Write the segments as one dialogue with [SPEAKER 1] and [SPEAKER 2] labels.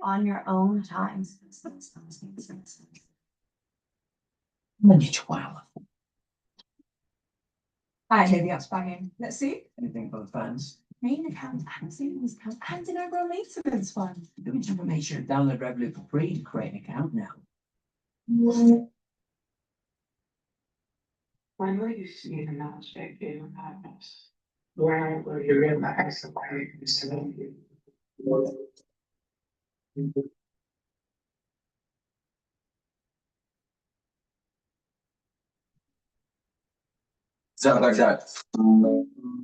[SPEAKER 1] On your own time. Hi, maybe I'll spy in. Let's see.
[SPEAKER 2] Anything for the fans?
[SPEAKER 1] Main account savings account and an overall maintenance fund.
[SPEAKER 2] Do information. Download Revolut for free to create an account now.
[SPEAKER 3] I know you see the non-state game madness. Where you realize the way is to know you.
[SPEAKER 2] Sound like that.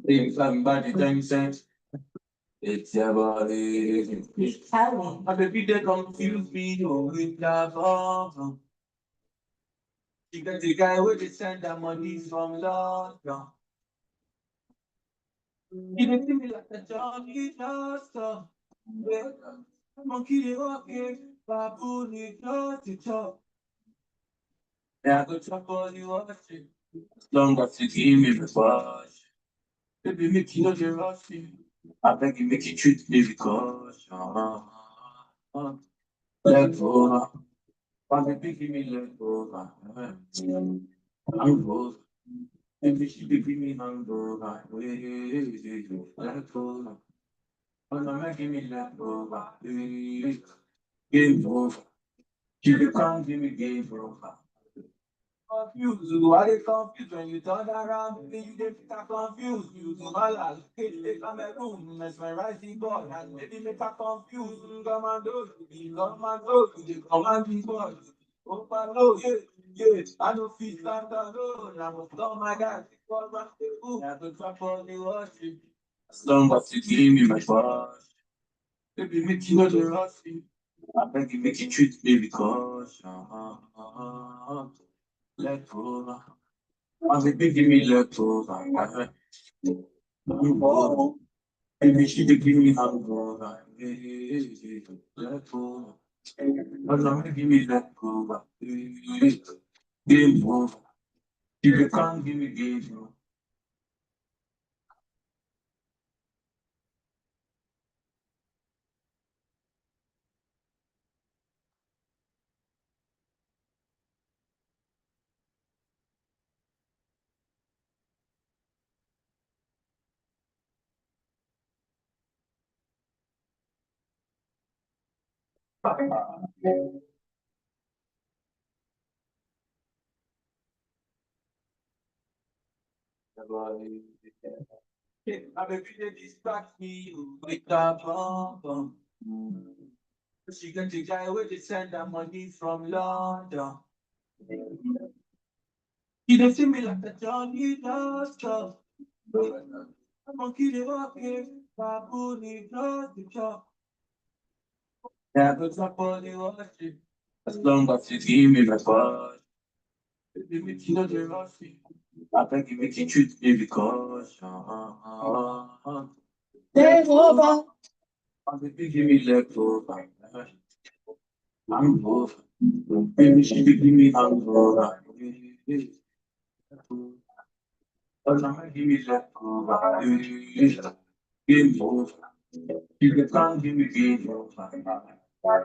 [SPEAKER 2] Think somebody thanks sense. It's your body. I baby they confuse me with love. You got the guy where they send the money from London. You don't see me like a junkie just monkey they walking, baboon they just to chop. Yeah, I go chop all you watching. As long as you give me the push. Baby, make you know the rush me. I beg you, make you treat me with caution. Let go. Baby, give me let go. I'm both. Baby, she be give me hangover. Let go. Mama, give me let go. Game over. You can't give me game over. Confused, why they confused when you turn around? Then you get confused. You do my life, they come at room, that's my rising boy, and maybe make her confused. Come and do, you come and be boy. Open low, yeah, I don't feel stand alone. I must tell my guys, I could trap on the worship. As long as you give me my first, baby, make you know the rush. I beg you, make you treat me with caution. Let go. I baby, give me let go. Maybe she dey give me hangover. Let go. But now give me let go. Game over. If you can't give me game over. I baby they distract me with a bomb. She got the guy where they send her money from London. He don't see me like a Johnny Dust. Monkey they walk in, baboon he does the job. Yeah, but somebody watching. As long as you give me the ball, baby, make you know the rush me. I beg you, make you treat me because. Take over. I baby, give me leg over. I'm over. Baby, she be give me hangover. Oh, now give me leg over. Game over. You can't give me game over. Yeah,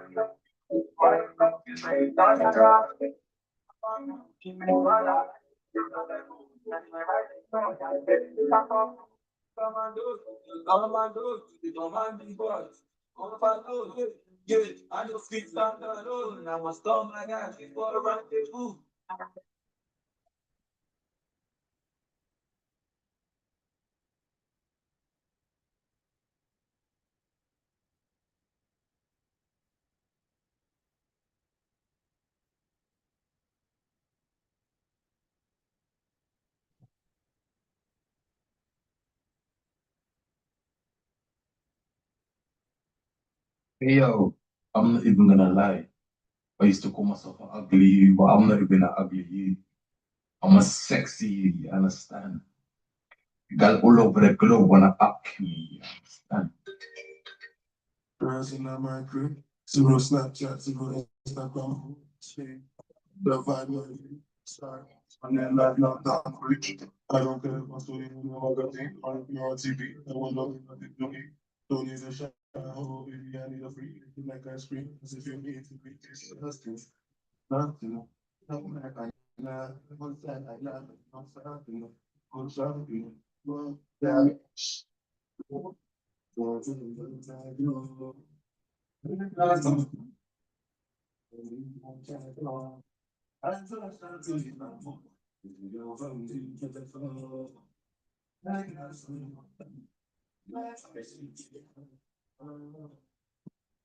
[SPEAKER 2] I just feel stand alone. I must stop my guys before the rendezvous.
[SPEAKER 4] Hey yo, I'm not even gonna lie. I used to call myself an ugly you, but I'm not even an ugly you. I'm a sexy you, you understand? Girl all over the globe wanna up me, you understand?
[SPEAKER 5] Girls in my crib, zero Snapchat, zero Instagram. See, the vibe of you start, and then like not that rich. I don't care if I saw you in the magazine or if you're on TV. I want nothing but it, no need. Don't need a shower, oh baby, I need a free. If you like ice cream, as if you need to be disgusting. Nothing, nothing like I nah, one side I nah, one side I know. One side I know. One side, one side I know.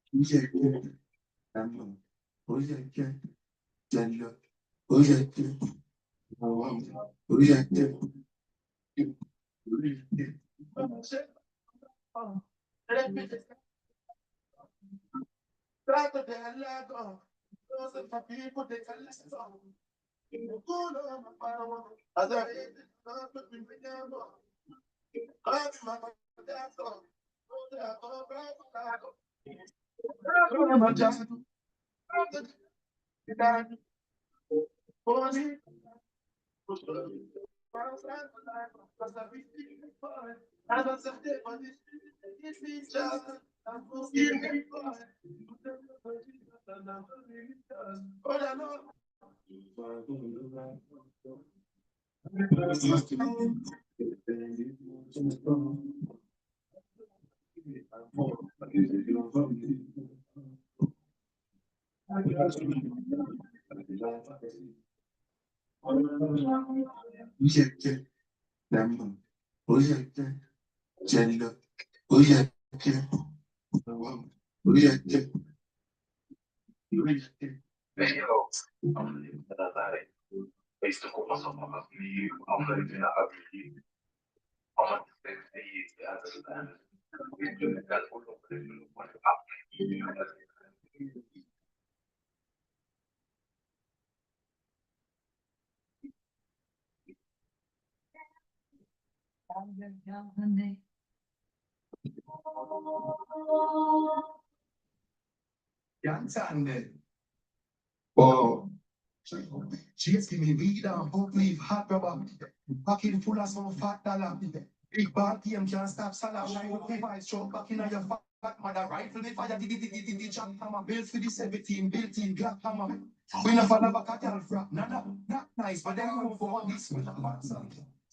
[SPEAKER 4] Hey yo, I'm not even gonna lie. I used to call myself an ugly you, I'm not even an ugly you. I'm a sexy you, you understand? Girl all over the globe wanna up me, you understand?
[SPEAKER 5] You understand it? Oh. Chase give me weed and pop leaf, hot rubber. Pocket full of some fat dollar. Big ball PM can't stop Salah. Shine with the vice, throw back in your fat mother. Rifle me fire, di jump hammer. Bills for the 17, built in Glock hammer. We never follow back a girl frap. Nah, not nice, but then go for this with a boxer.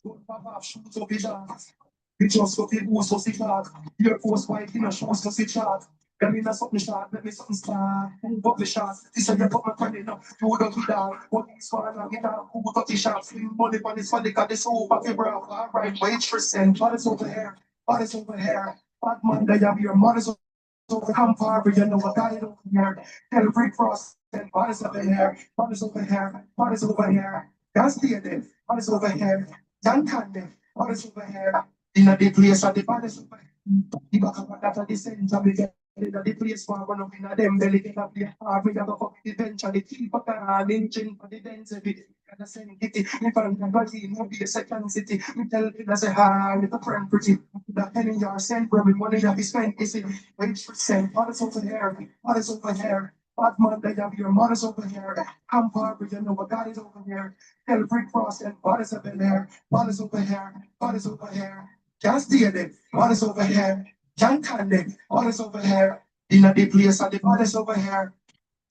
[SPEAKER 5] Don't pop off, shoot up his ass. Bitch just got the boost, so see chart. Your force white in a shoes, so see chart. Let me know something short, let me something start. Pop the shots, this is your pop my credit up. You don't do that. What is one and get out, who got the shots? Swing money on this one, they got this over. Okay, bro, alright, wait for cent. What is over here? What is over here? Bad man, they have your mother's over. Come forward, you know what got it over here. Every cross, and what is over here? What is over here? What is over here? That's the end. What is over here? Young Candy, what is over here? In the place of the body over here. The back of that the center, we get in the place for one of them belly get up the hard, we have a fuck eventually keep up an engine for the density. And I send it, if I'm not body, no be a second city. We tell it as a hard, if a friend pretty. The penny you're sent from money that we spend is it. Wait for cent, what is over here? What is over here? Bad man, they have your mother's over here. I'm Barbara, you know what God is over here. Tell Rick Frost and what is up in there? What is over here? What is over here? Just deal it. What is over here? Can't stand it. What is over here? In the place of the what is over here?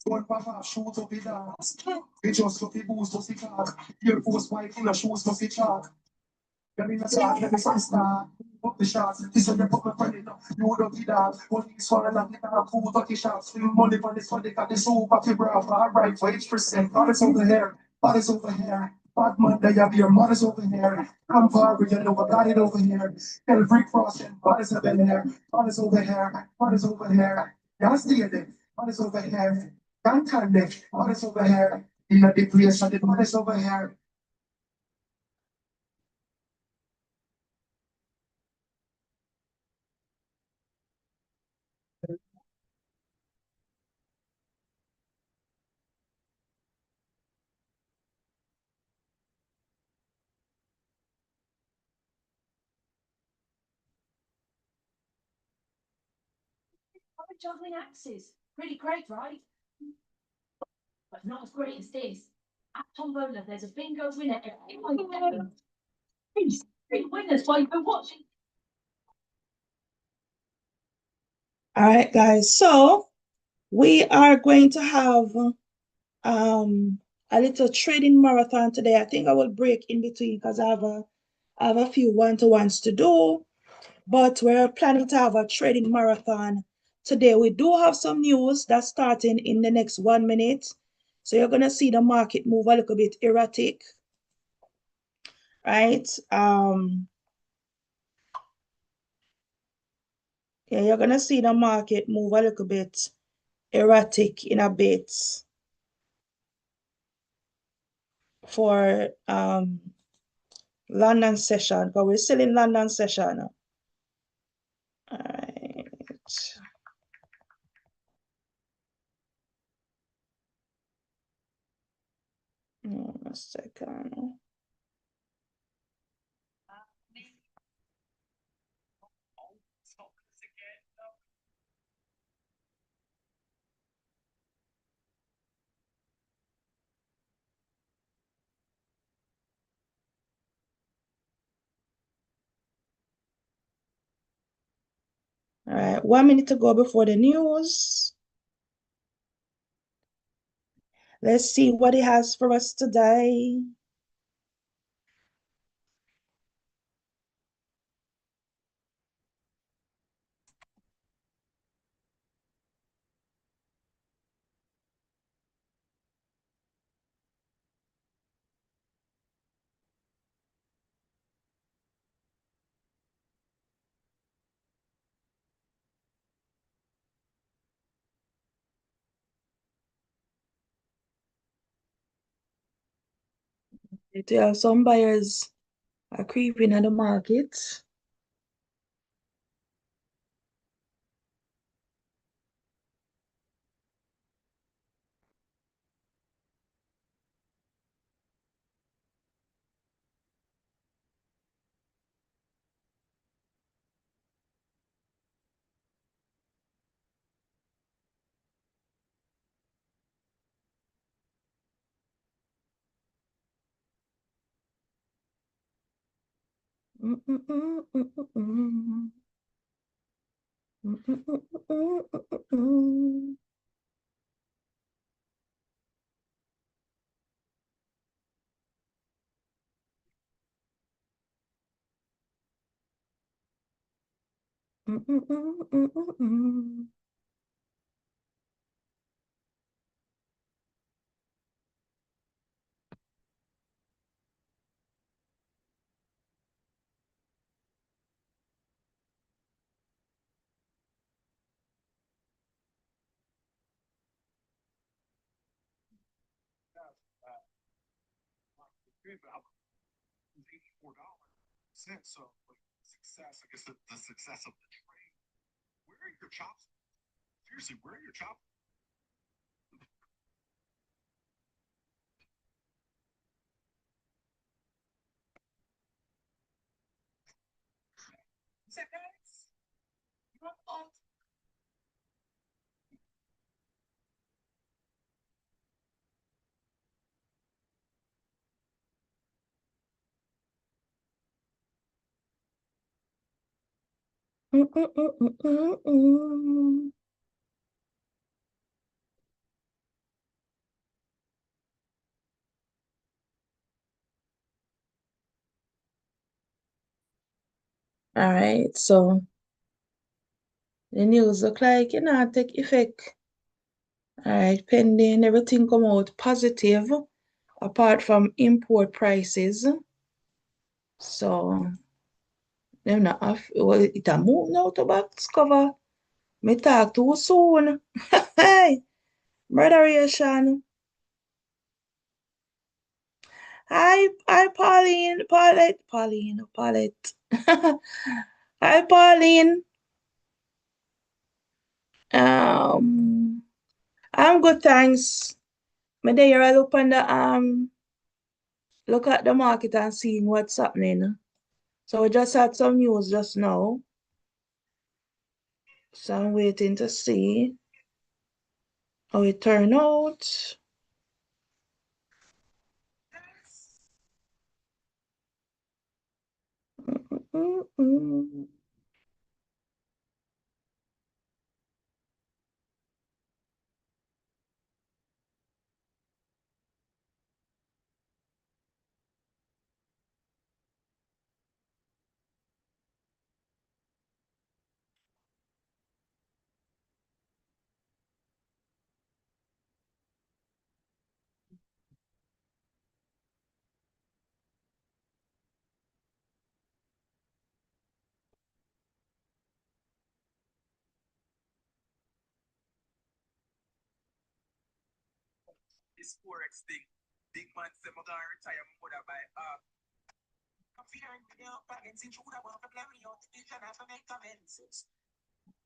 [SPEAKER 5] Don't pop off, shoot up his ass. It just got the boost, so see chalk. Your force white in the shoes, so see chalk. Let me not start, let me start. Put the shots, this is your put my friend enough. You don't be that. Only swallow and get a cool 30 shots. Swing money for this one, they got the soup of your bra. Alright, for each percent. What is over here? What is over here? Bad man, they have your mother's over here. I'm Barbara, you know I got it over here. Tell Rick Frost and what is over here? What is over here? What is over here? That's the end. What is over here? Can't tell me what is over here. In the place of the what is over here.
[SPEAKER 1] Juggling axes. Pretty great, right? But not as great as this. At Tombola, there's a bingo winner every week. Three winners while you've been watching.
[SPEAKER 6] All right, guys. So we are going to have a little trading marathon today. I think I will break in between because I have a few one-to-ones to do, but we're planning to have a trading marathon today. We do have some news that's starting in the next 1 minute. So you're gonna see the market move a little bit erratic, right? Yeah, you're gonna see the market move a little bit erratic in a bit for London session, because we're still in London session. All right. A second. All right, 1 minute to go before the news. Let's see what it has for us today. Yeah, some buyers are creeping at the market.
[SPEAKER 5] So like, success, I guess the success of the trade. Where are your chops? Seriously, where are your chops?
[SPEAKER 6] All right, so the news look like take effect. All right, pending everything come out positive, apart from import prices. So them not have, well, it a move now to box cover. Me talk too soon. Hey, moderation. Hi, Pauline, Paulette. Hi, Pauline. Um, I'm good, thanks. Me there I look at the market and seeing what's happening. So we just had some news just now. So I'm waiting to see how it turn out.
[SPEAKER 5] This forex thing, big man say I'm gonna retire, I'm gonna buy I'm fearing the new baggage in Judah, but I'm planning out the vision as I make comments.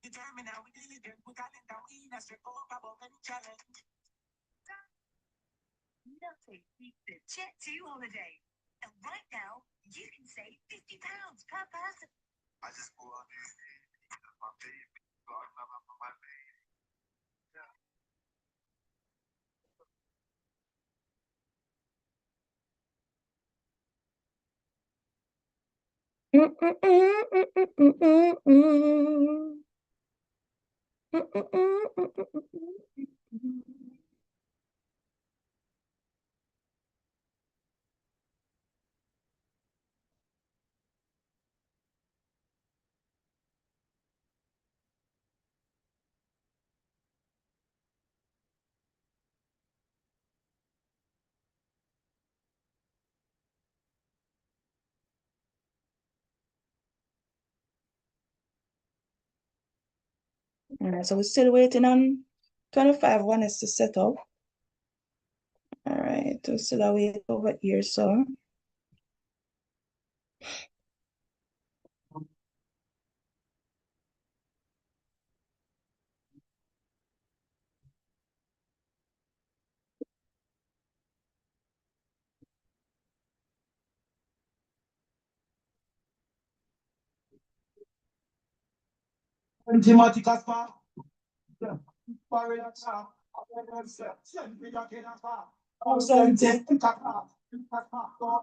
[SPEAKER 5] Determine how we diligent, we got it down in a straight over any challenge.
[SPEAKER 7] Nothing beats the Jet 2 holiday. And right now, you can save £50 per person.
[SPEAKER 5] I just go on this, my baby, God, my baby.
[SPEAKER 6] All right, so we're still waiting on 25 one is to set up. All right, we're still waiting over here, so.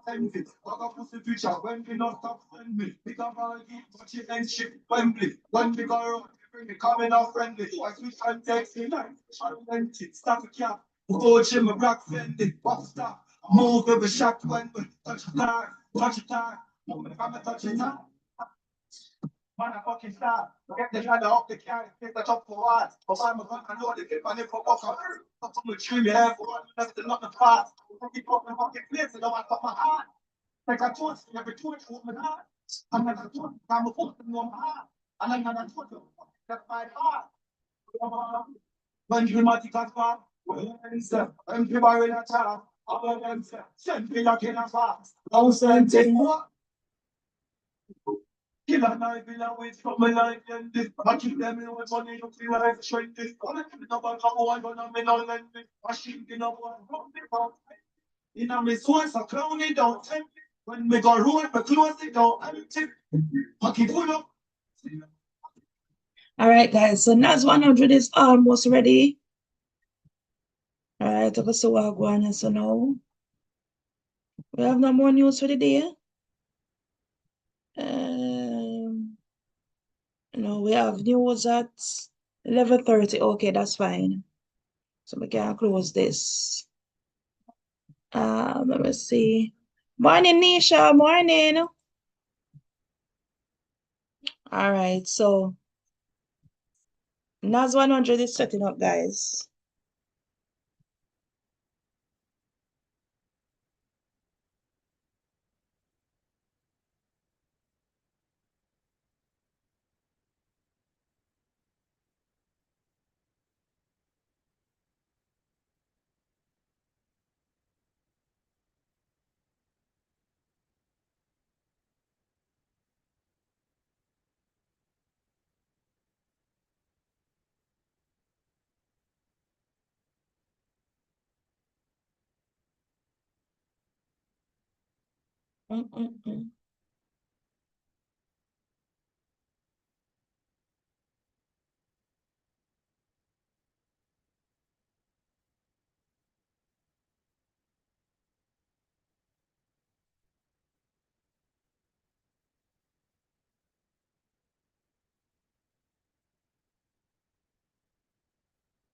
[SPEAKER 5] Envy. Fuck up pussy picture when we not stop friendly. Pick up all the but she ain't shit Wembley. When we go around, bring the coming out friendly. I switch and text me like I'm empty. Stop a cap. Coach him a rock fendi. What's stop? Move with a shot when we touch the car. Touch the car. Move if I'm a touch it now. Man, I fucking stop. Get the ladder up the carry, pick the top for what? But I'm a gun and load it, and if I walk up on the tree, yeah, for one, that's the not the past. Fucking fucking place, and I want my heart. Like I told you, every two to my heart. And like I told you, I'm a foot in my heart. And like I told you, that's my heart. When you might take us far, I'm the barrel in a tar. I'm send me like in a fast. I'm sending what? Kill a knife in a way from my life and this. I keep them in with money, you feel like straight this. All the people know about how I gonna be on land. Machine in a one from the past. In a resource, I clown it down. When we go road, we close it down. Empty. Pocket full up. All right, guys. So NAS 100 is almost ready. All right, so we're going. So now we have no more news for the day. No, we have news at 11:30. Okay, that's fine. So we can close this. Let me see. Morning, Nisha. Morning. All right, so NAS 100 is setting up, guys.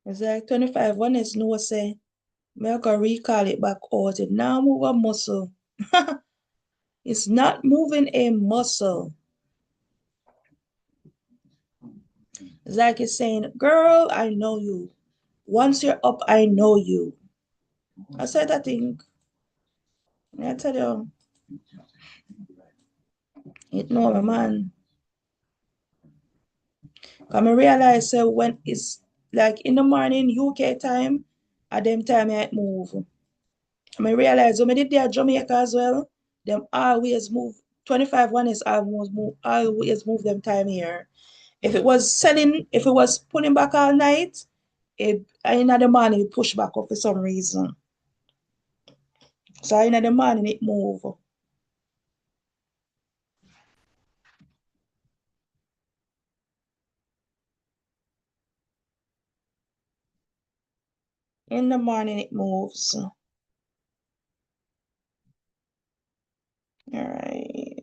[SPEAKER 5] It's like 25. One is no say. I can recall it back out. It now move a muscle. It's not moving a muscle. It's like it's saying, girl, I know you. Once you're up, I know you. I said, I think. I tell you, it know my man. Come I realize when it's like in the morning UK time, at them time I move. I realize when I did there Jamaica as well, them always move. 25 one is always move them time here. If it was selling, if it was pulling back all night, in the morning it push back up for some reason. So in the morning it move. In the morning it moves. All right.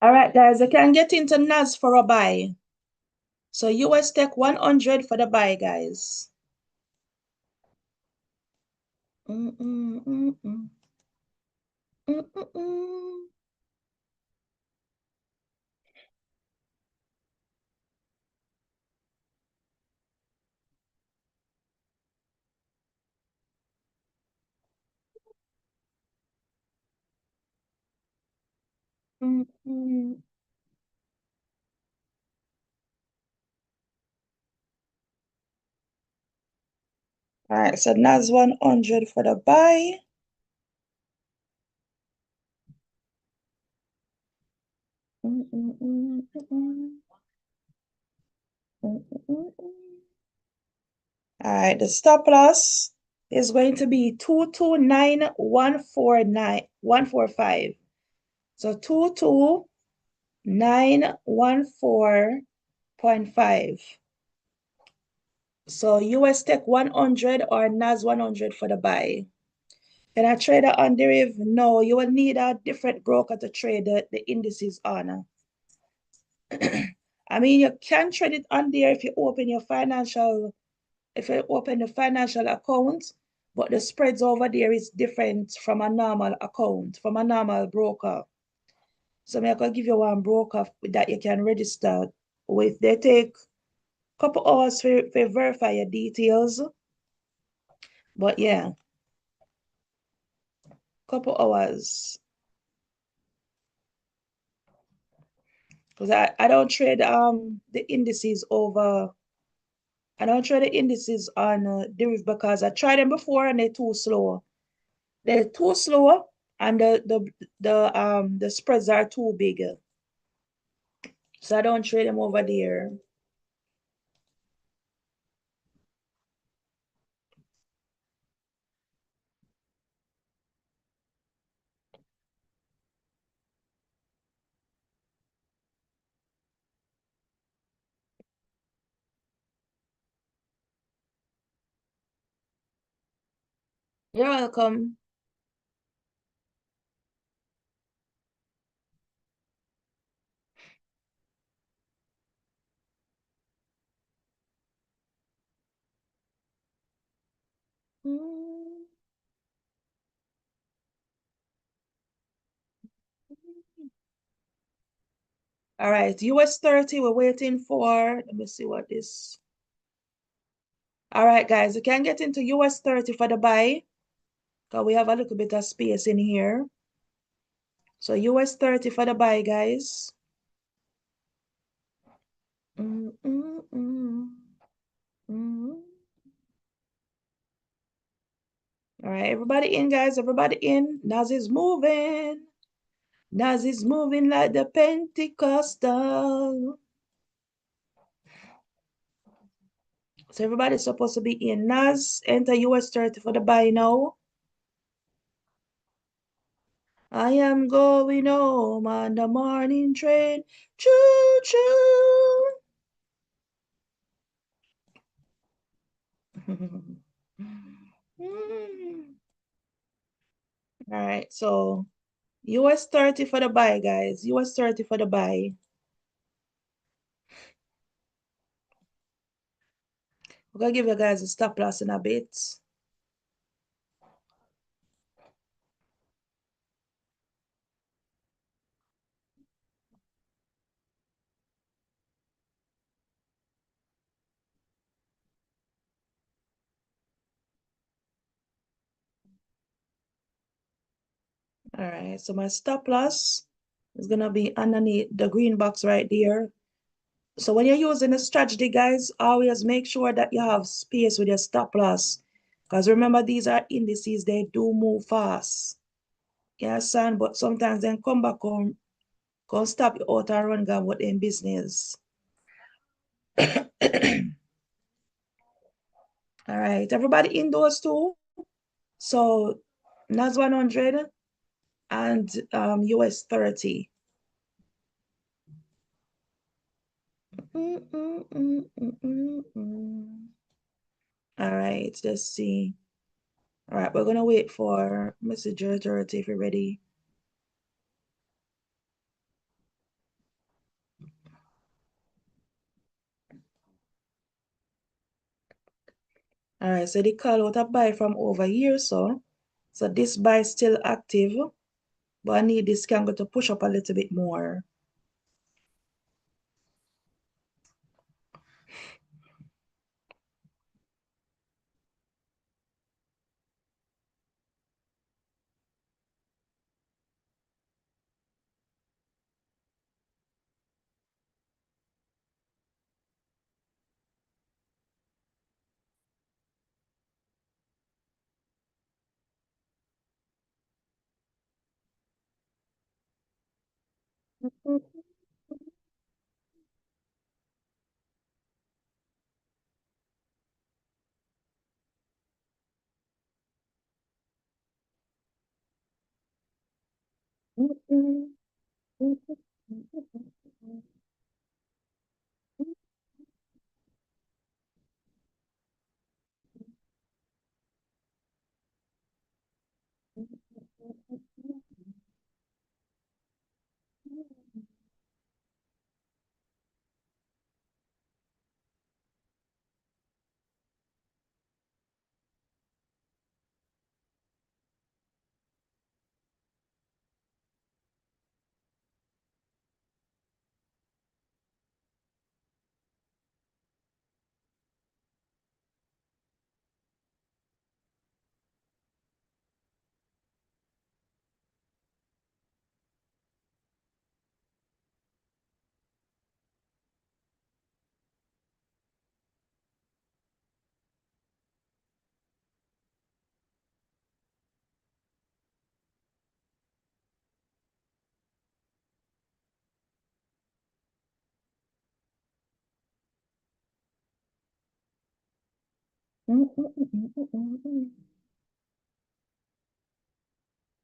[SPEAKER 5] All right, guys, I can get into NAS for a buy. So US Tech 100 for the buy, guys. Mm -mm -mm -mm. Mm -mm -mm.
[SPEAKER 6] Mm-mm. All right, so NAS 100 for the buy. Mm-mm-mm-mm-mm. Mm-mm-mm-mm. All right, the stop loss is going to be 229,149,145. So 22914.5. So US Tech 100 or NAS 100 for the buy. Can I trade it on deriv? No, you will need a different broker to trade the indices on. I mean, you can trade it on there if you open the financial account, but the spreads over there is different from a normal account, from a normal broker. So I can give you one broker that you can register with. They take a couple hours to verify your details. But yeah, couple hours. Because I don't trade the indices over. I don't trade the indices on deriv because I tried them before and they're too slow. They're too slow and the spreads are too big. So I don't trade them over there. You're welcome. Mm. All right, US 30, we're waiting for, let me see what this. All right, guys, we can get into US 30 for the buy because we have a little bit of space in here. So US 30 for the buy, guys. Mm, mm, mm, mm. All right, everybody in, guys, everybody in. Naz is moving. Naz is moving like the Pentecostal. So everybody's supposed to be in. Naz, enter US 30 for the buy now. I am going home on the morning train. Choo choo. All right, so US 30 for the buy, guys. US 30 for the buy. We're gonna give you guys a stop loss in a bit. All right, so my stop loss is gonna be underneath the green box right there. So when you're using a strategy, guys, always make sure that you have space with your stop loss. Because remember, these are indices, they do move fast. Yes, son, but sometimes then come back on, come stop you out and run gone with them business. All right, everybody in those two. So NAS 100 and US 30. All right, let's see. All right, we're gonna wait for Messenger 30 if you're ready. All right, so they call out a buy from over here, so this buy is still active, but I need this candle to push up a little bit more.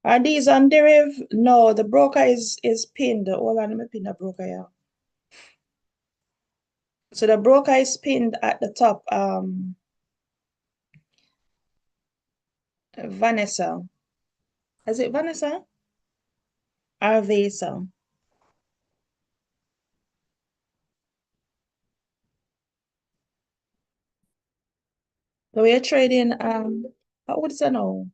[SPEAKER 6] Are these on deriv? No, the broker is pinned. Hold on, let me pin the broker here. So the broker is pinned at the top. Vanessa. Is it Vanessa? Arvesa. So we're trading what is it now?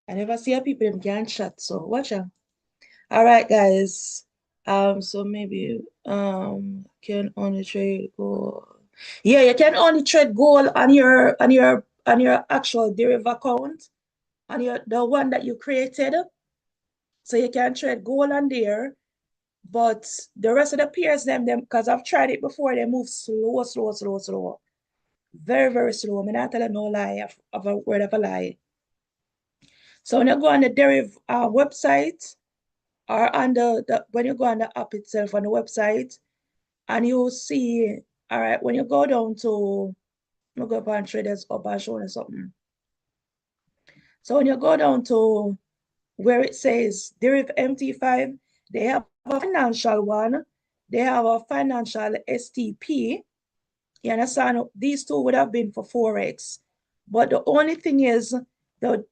[SPEAKER 6] I never see a people them can chat, so watch out. All right, guys. So maybe can only trade gold. Yeah, you can only trade gold on your actual derivative account, on the one that you created. So you can trade gold on there, but the rest of the pairs them because I've tried it before, they move slow, slow, slow, slow. Very, very slow. I mean, I tell you no lie of a word of a lie. So when you go on the derivative website, or on when you go on the app itself on the website, and you see, all right, when you go down to, I'm gonna go up on traders up and show you something. So when you go down to where it says deriv MT5, they have a financial one, they have a financial STP. You understand? These two would have been for forex, but the only thing is the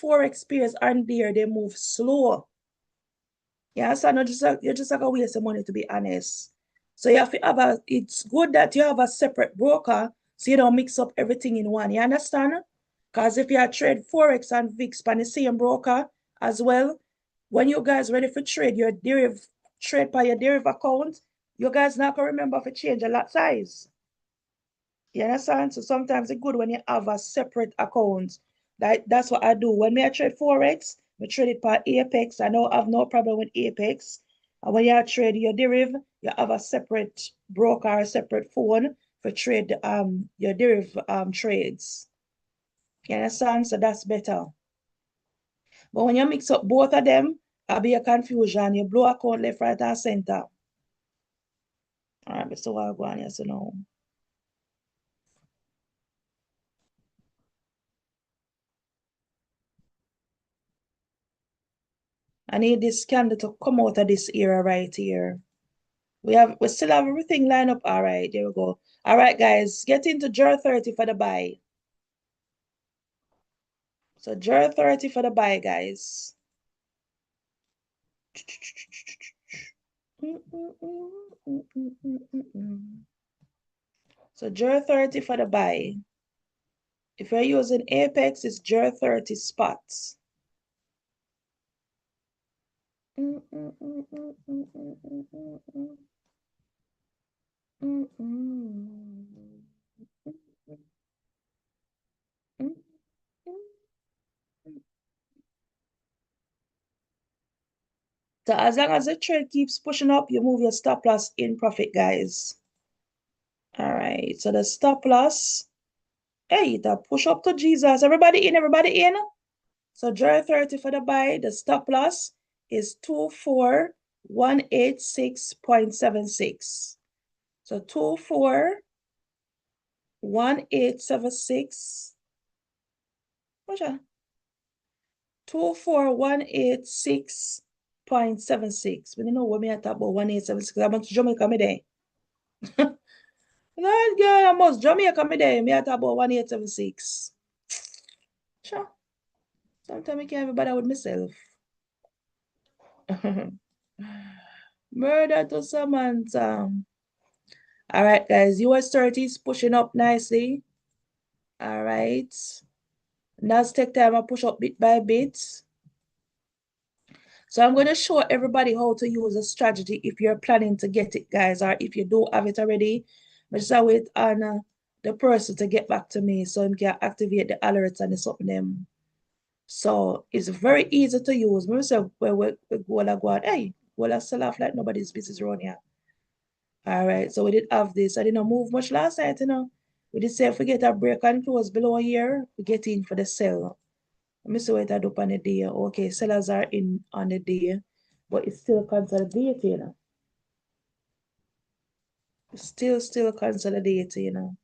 [SPEAKER 6] forex pairs aren't there, they move slow. Yeah, so no, you're just like a waste of money, to be honest. So you have to have it's good that you have a separate broker so you don't mix up everything in one. You understand? Because if you trade Forex and VIX on the same broker as well, when you guys ready for trade your trade by your derivative account, you guys not gonna remember to change a lot size. You understand? So sometimes it's good when you have a separate account. That's what I do. When I trade Forex, I trade it per Apex. I don't have no problem with Apex. And when you trade your derivative, you have a separate broker, a separate phone for trade your derivative trades. You understand? So that's better. But when you mix up both of them, I'll be a confusion. You blow account left, right, and center. All right, so I'll go on here so now. I need this candle to come out of this era right here. We still have everything lined up. All right, there we go. All right, guys, get into JER 30 for the buy. So JER 30 for the buy, guys. So JER 30 for the buy. If you're using Apex, it's JER 30 spots. So as long as the trade keeps pushing up, you move your stop loss in profit, guys. All right, so the stop loss, hey, that push up to Jesus. Everybody in, everybody in. So JER 30 for the buy, the stop loss is 24186.76. So 24186. What's that? 24186.76. We don't know what me talk about 1876. I'm to Jamaica me there. Lord God, I must Jamaica me there. Me talk about 1876. Sure. Sometimes I can't be bother with myself. Murder to Samantha. All right, guys. US 30 is pushing up nicely. All right. Nasdaq time I push up bit by bit. So I'm going to show everybody how to use a strategy if you're planning to get it, guys, or if you do have it already. But just wait on the person to get back to me so I can activate the alerts and something them. So it's very easy to use. Maybe say we go on, hey, well, sell off like nobody's business around here. All right, so we did have this. I didn't move much last night, you know. We did say if we get a break and close below here, we get in for the sell. Let me see what I do on the day. Okay, sellers are in on the day, but it's still consolidating, you know. Still consolidating, you know.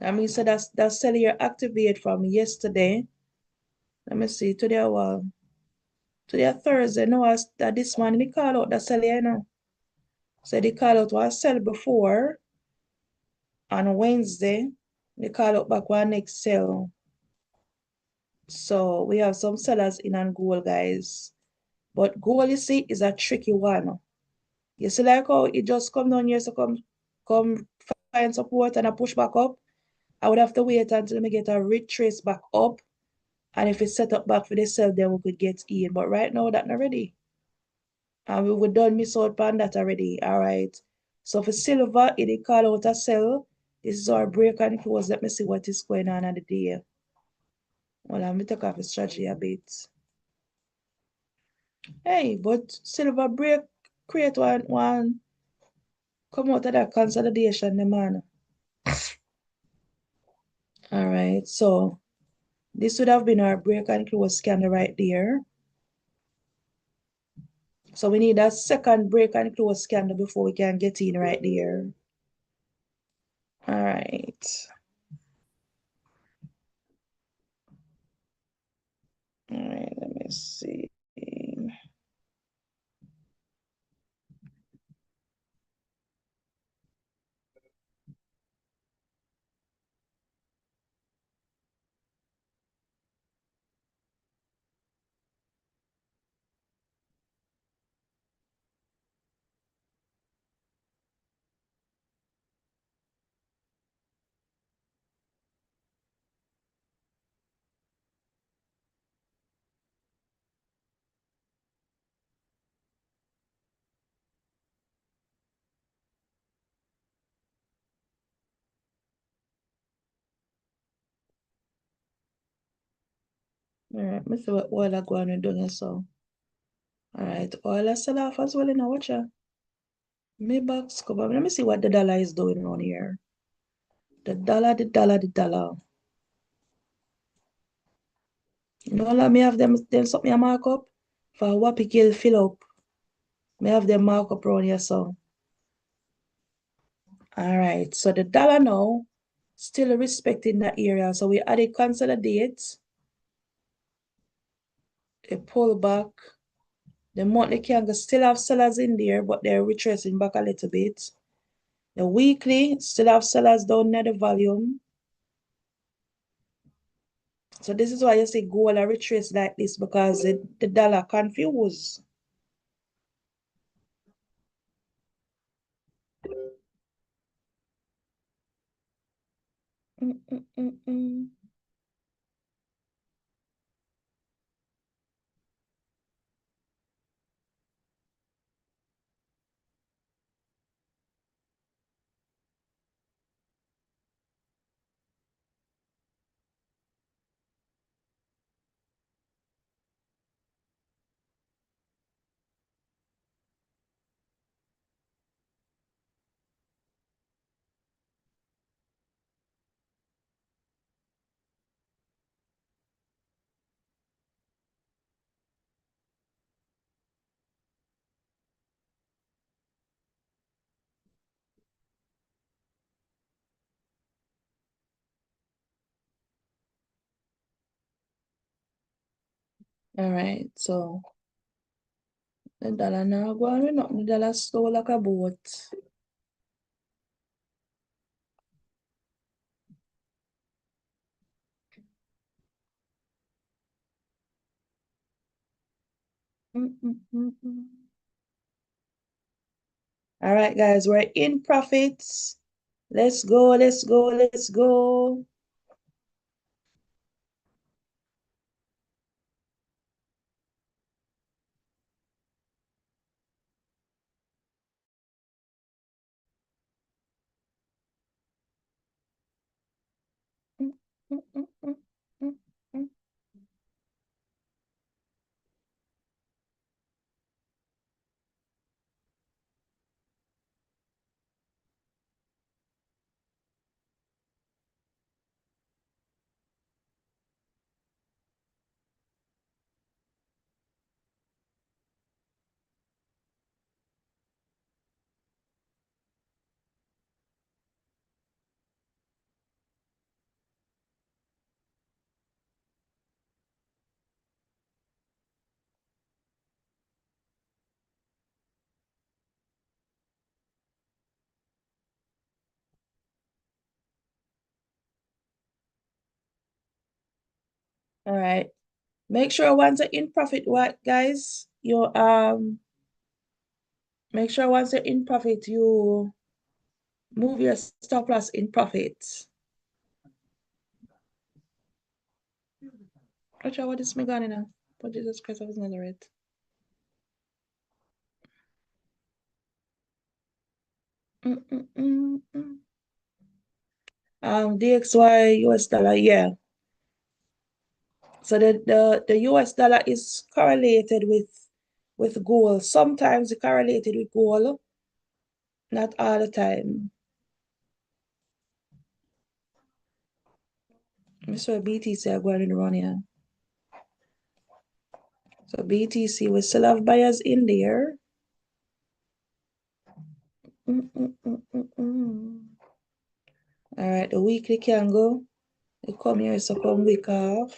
[SPEAKER 6] I mean, so that's sell here activate from yesterday. Let me see, today Thursday. No, that this morning they call out the sell here, you know. So they call out was sell before on Wednesday. They call out back one next sell. So we have some sellers in on gold, guys. But gold, you see, is a tricky one. You see like how it just come down here, so come find support and I push back up. I would have to wait until we get a retrace back up. And if it's set up back for the sell, then we could get in. But right now, that's not ready. And we would done miss out on that already. All right. So for silver, it call out a sell. This is our break and close. Let me see what is going on the day. Well, I'm going to take off the strategy a bit. Hey, but silver break, create one come out of that consolidation, the man. All right. So this would have been our break and close candle right there. So we need a second break and close candle before we can get in right there. All right. All right, let me see. All right, let's see what oil I go on and do so. All right, oil I sell off as well in a watcher. Maybox cover. Let me see what the dollar is doing on here. The dollar, the dollar, the dollar. You know, let me have them something I mark up for what kill fill up. May have them mark up around here so. All right, so the dollar now still respecting that area. So we added consolidate, a pullback. The monthly candle still have sellers in there, but they're retracing back a little bit. The weekly still have sellers down near the volume. So this is why you see gold a retrace like this because the dollar confused. Mm, mm, mm, mm. All right, so the dollar now going with nothing. The dollar slow like a boat. Mm, mm, mm, mm. All right, guys, we're in profits. Let's go, let's go, let's go. Mm, mm, mm, mm, mm, mm. All right. Make sure once you're in profit, what guys? You make sure once you're in profit, you move your stop loss in profit. Watch out, what is me gone now? But Jesus Christ, I was not right. DXY US dollar, yeah. So the US dollar is correlated with gold. Sometimes it's correlated with gold, not all the time. Mr. BTC are going to run here. So BTC, we still have buyers in there. All right, the weekly can go. They come here, so come week off.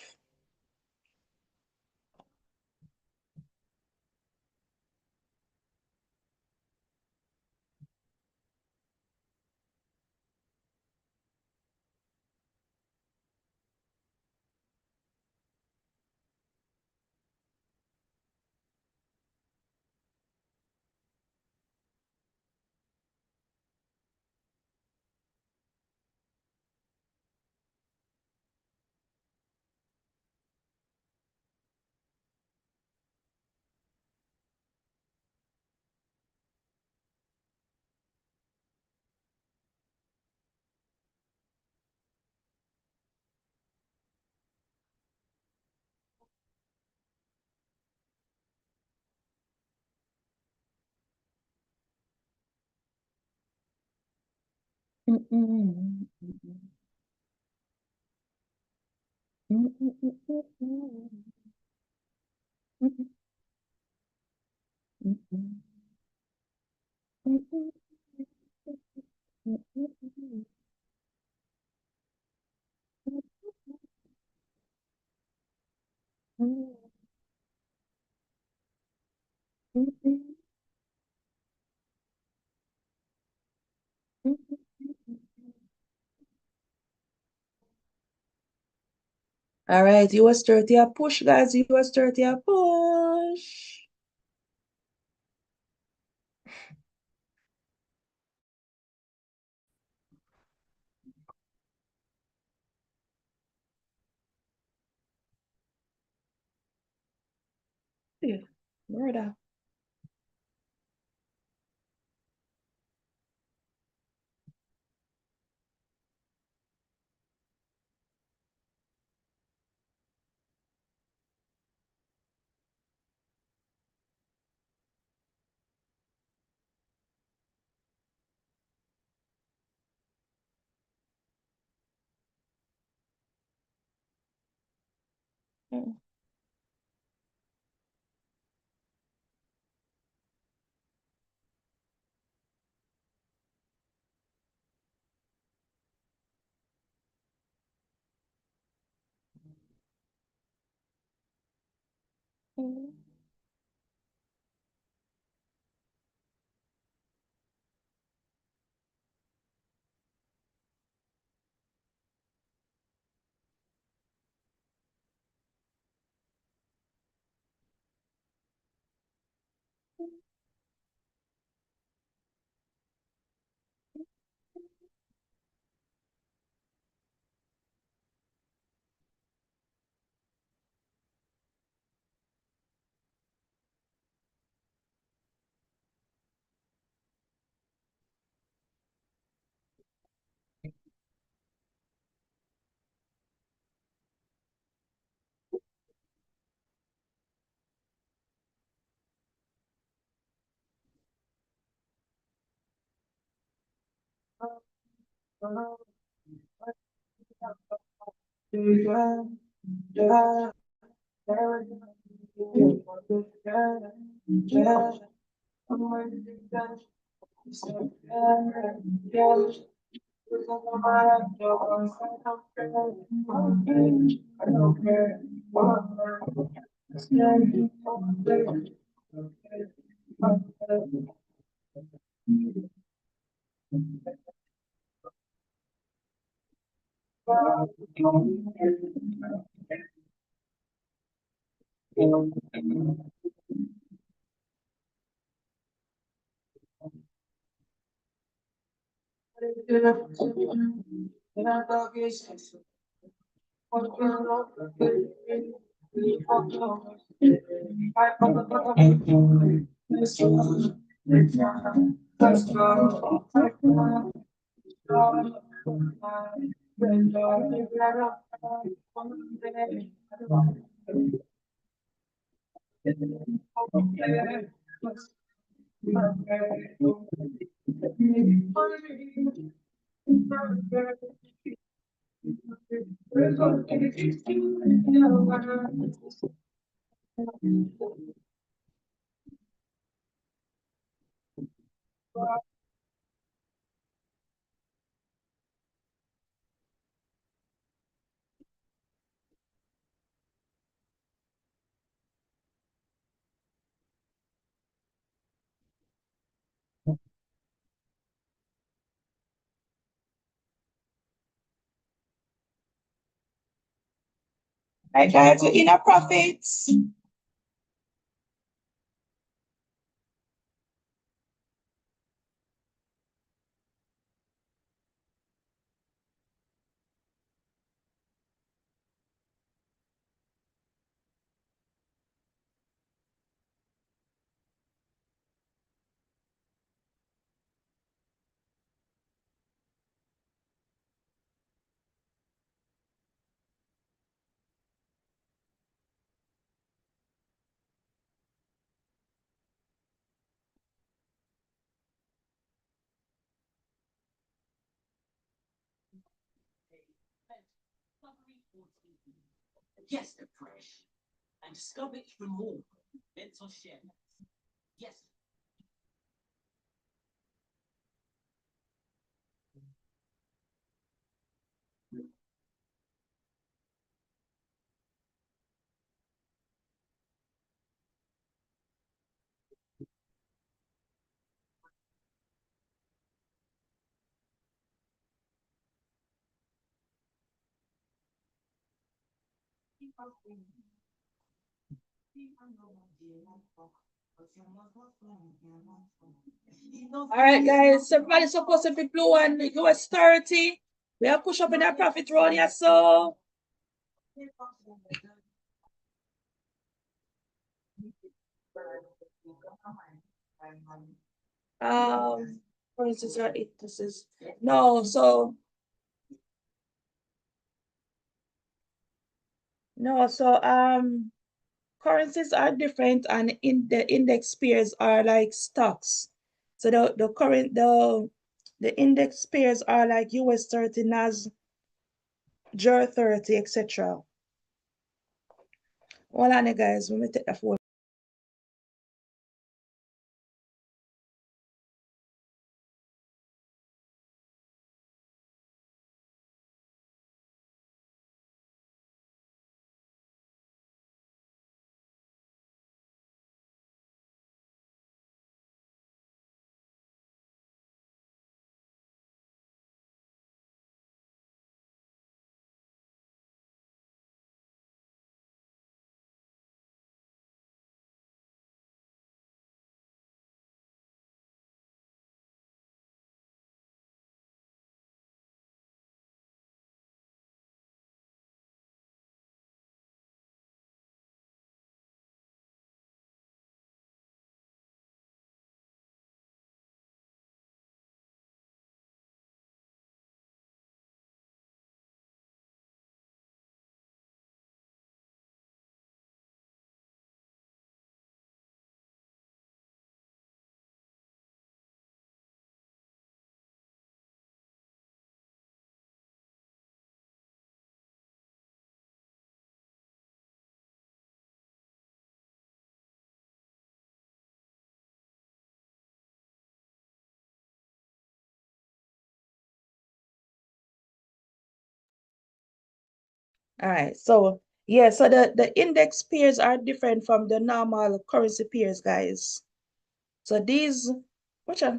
[SPEAKER 6] All right, US 30 a push, guys. US 30 a push. Yeah, murder. Right, guys, we're in a profits.
[SPEAKER 1] Yes, the fresh. And discover even more. Mental share. Yes.
[SPEAKER 6] All right, guys, everybody's supposed to be blue and US 30. We are push up in our profit roll here, so. For instance, this is no, so no, so currencies are different, and in the index pairs are like stocks. So the index pairs are like US 30, NAS, JER 30, etc. Hold on, guys, let me take the phone. All right, so yeah, so the index pairs are different from the normal currency pairs, guys. So these, which are,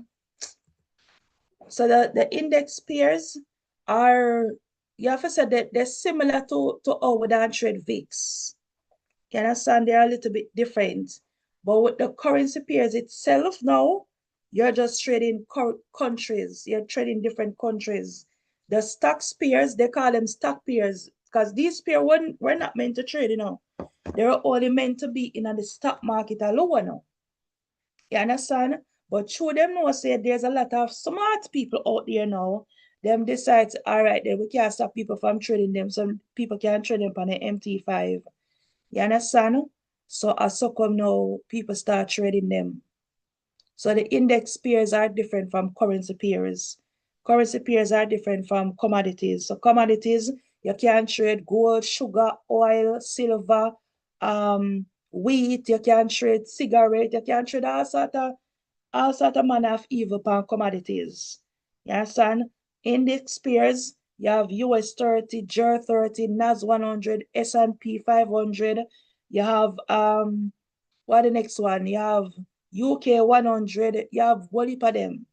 [SPEAKER 6] so the index pairs are, you have to say that they're similar to how we don't trade VIX. You understand? They're a little bit different. But with the currency pairs itself now, you're just trading countries. You're trading different countries. The stocks pairs, they call them stock pairs because these pairs we're not meant to trade, They're only meant to be in the stock market alone. You understand? But through them know say there's a lot of smart people out there now. Them decide, all right, then we can't stop people from trading them. Some people can trade them on the MT5. You understand? So as so come now, people start trading them. So the index pairs are different from currency pairs. Currency pairs are different from commodities. So commodities, you can trade gold, sugar, oil, silver, wheat, you can trade cigarette, you can trade all sort of manner of evil pan commodities. You understand? Index pairs, you have US 30, JER 30, NAS 100, S&P 500. You have what the next one? You have UK 100. You have one heap of them.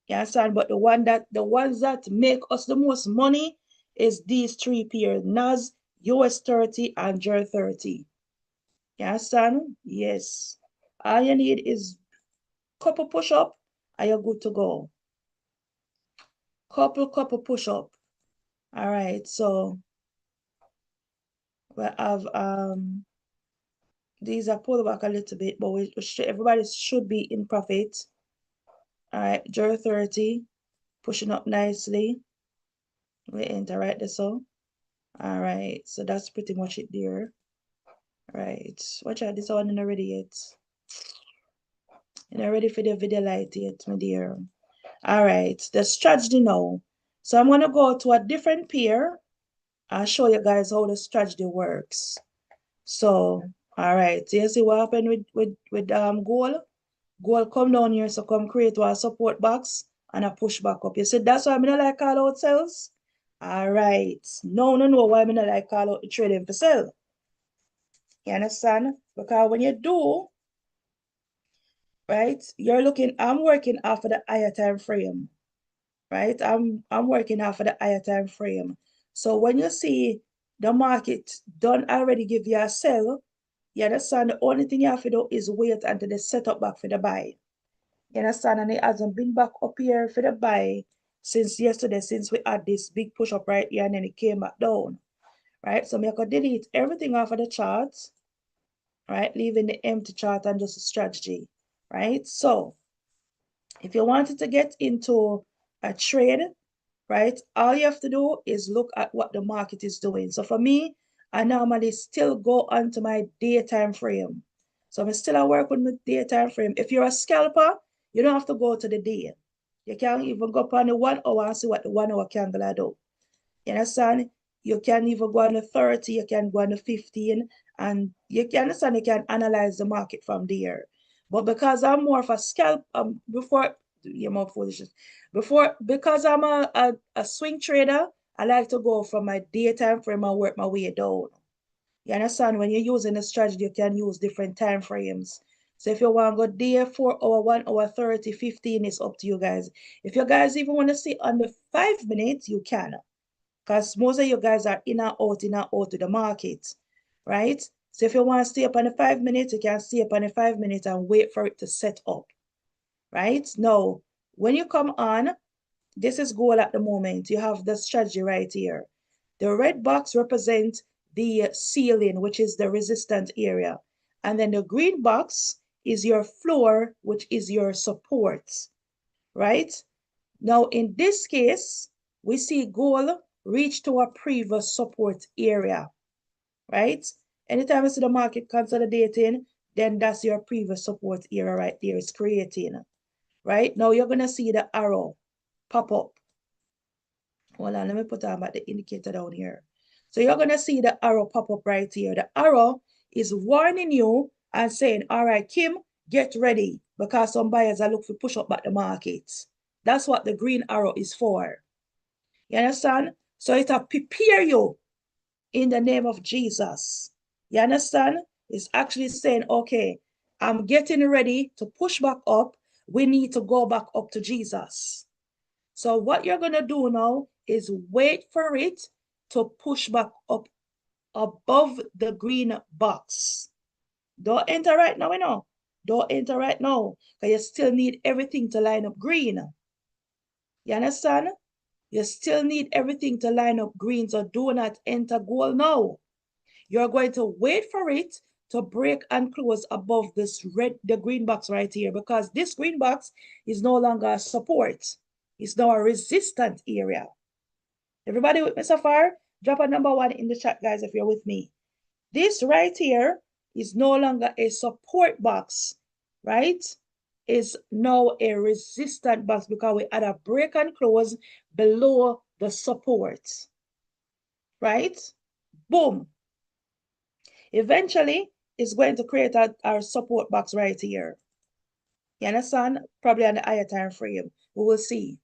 [SPEAKER 6] You understand? But the ones that make us the most money is these three pairs: NAS, US 30, and JER 30. You understand? Yes. All you need is couple push up and you're good to go. Couple push up. All right, so we have these are pulled back a little bit, but everybody should be in profit. All right, JER 30 pushing up nicely. We enter right there, so all right, so that's pretty much it there. Right, watch out, this one is not ready yet. You're not ready for the video light yet, my dear. All right, the strategy now. So I'm gonna go to a different pair. I'll show you guys how the strategy works. So, all right, so you see what happened with gold? Gold come down here, so come create a support box and a push back up. You see, that's why I don't like call out sales. All right, no, why I don't like call out the trading for sell. You understand? Because when you do, right, I'm working off of the higher time frame. Right? I'm working off of the higher time frame. So when you see the market don't already give you a sell, you understand the only thing you have to do is wait until they set up back for the buy. You understand? And it hasn't been back up here for the buy since yesterday, since we had this big push up right here and then it came back down. Right? So I could delete everything off of the chart, right? Leaving the empty chart and just a strategy. Right? So if you wanted to get into a trade, right, all you have to do is look at what the market is doing. So for me, I normally still go onto my daytime frame. So I'm still at work with my daytime frame. If you're a scalper, you don't have to go to the day. You can even go up on the 1 hour and see what the 1 hour candle do. You understand? You can even go on the 30, you can go on the 15, and you can understand you can analyze the market from there. But because I'm more of a scalp, before you're more foolish. Because I'm a swing trader, I like to go from my daytime frame and work my way down. You understand? When you're using a strategy, you can use different time frames. So if you want to go day, 4 hour, 1 hour, 30, 15, it's up to you guys. If you guys even want to see on the 5 minutes, you can. Because most of you guys are in and out to the market, right? So if you want to stay up on the 5 minutes, you can stay up on the 5 minutes and wait for it to set up, right? Now, when you come on, this is gold at the moment. You have the strategy right here. The red box represents the ceiling, which is the resistance area. And then the green box is your floor, which is your support, right? Now, in this case, we see gold reach to a previous support area, right? Anytime you see the market consolidating, then that's your previous support area right there. It's creating, right? Now you're going to see the arrow pop up. Hold on, let me put on back the indicator down here. So you're going to see the arrow pop up right here. The arrow is warning you and saying, all right, Kim, get ready, because some buyers are looking to push up back the market. That's what the green arrow is for. You understand? So it'll prepare you in the name of Jesus. You understand? It's actually saying, okay, I'm getting ready to push back up. We need to go back up to Jesus. So what you're going to do now is wait for it to push back up above the green box. Don't enter right now, you know. Don't enter right now, because you still need everything to line up green. You understand? You still need everything to line up green, so do not enter gold now. you're going to wait for it to break and close above the green box right here, because this green box is no longer a support. It's now a resistant area. Everybody with me so far? Drop a number 1 in the chat, guys, if you're with me. This right here is no longer a support box, right? Is now a resistant box because we had a break and close below the support, right? Boom. Eventually, it's going to create our support box right here. You understand? Probably on the higher time frame. We will see.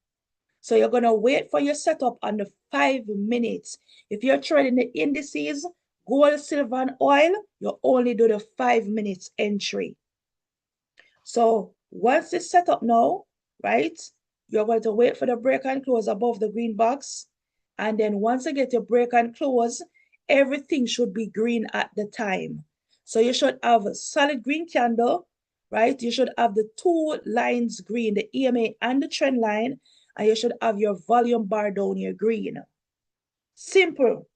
[SPEAKER 6] So you're going to wait for your setup on the 5 minutes. If you're trading the indices, gold, silver, and oil, you only do the 5 minutes entry. So once it's set up now, right, you're going to wait for the break and close above the green box. And then once you get your break and close, everything should be green at the time. So you should have a solid green candle, right? You should have the 2 lines green, the EMA and the trend line, and you should have your volume bar down here green. Simple.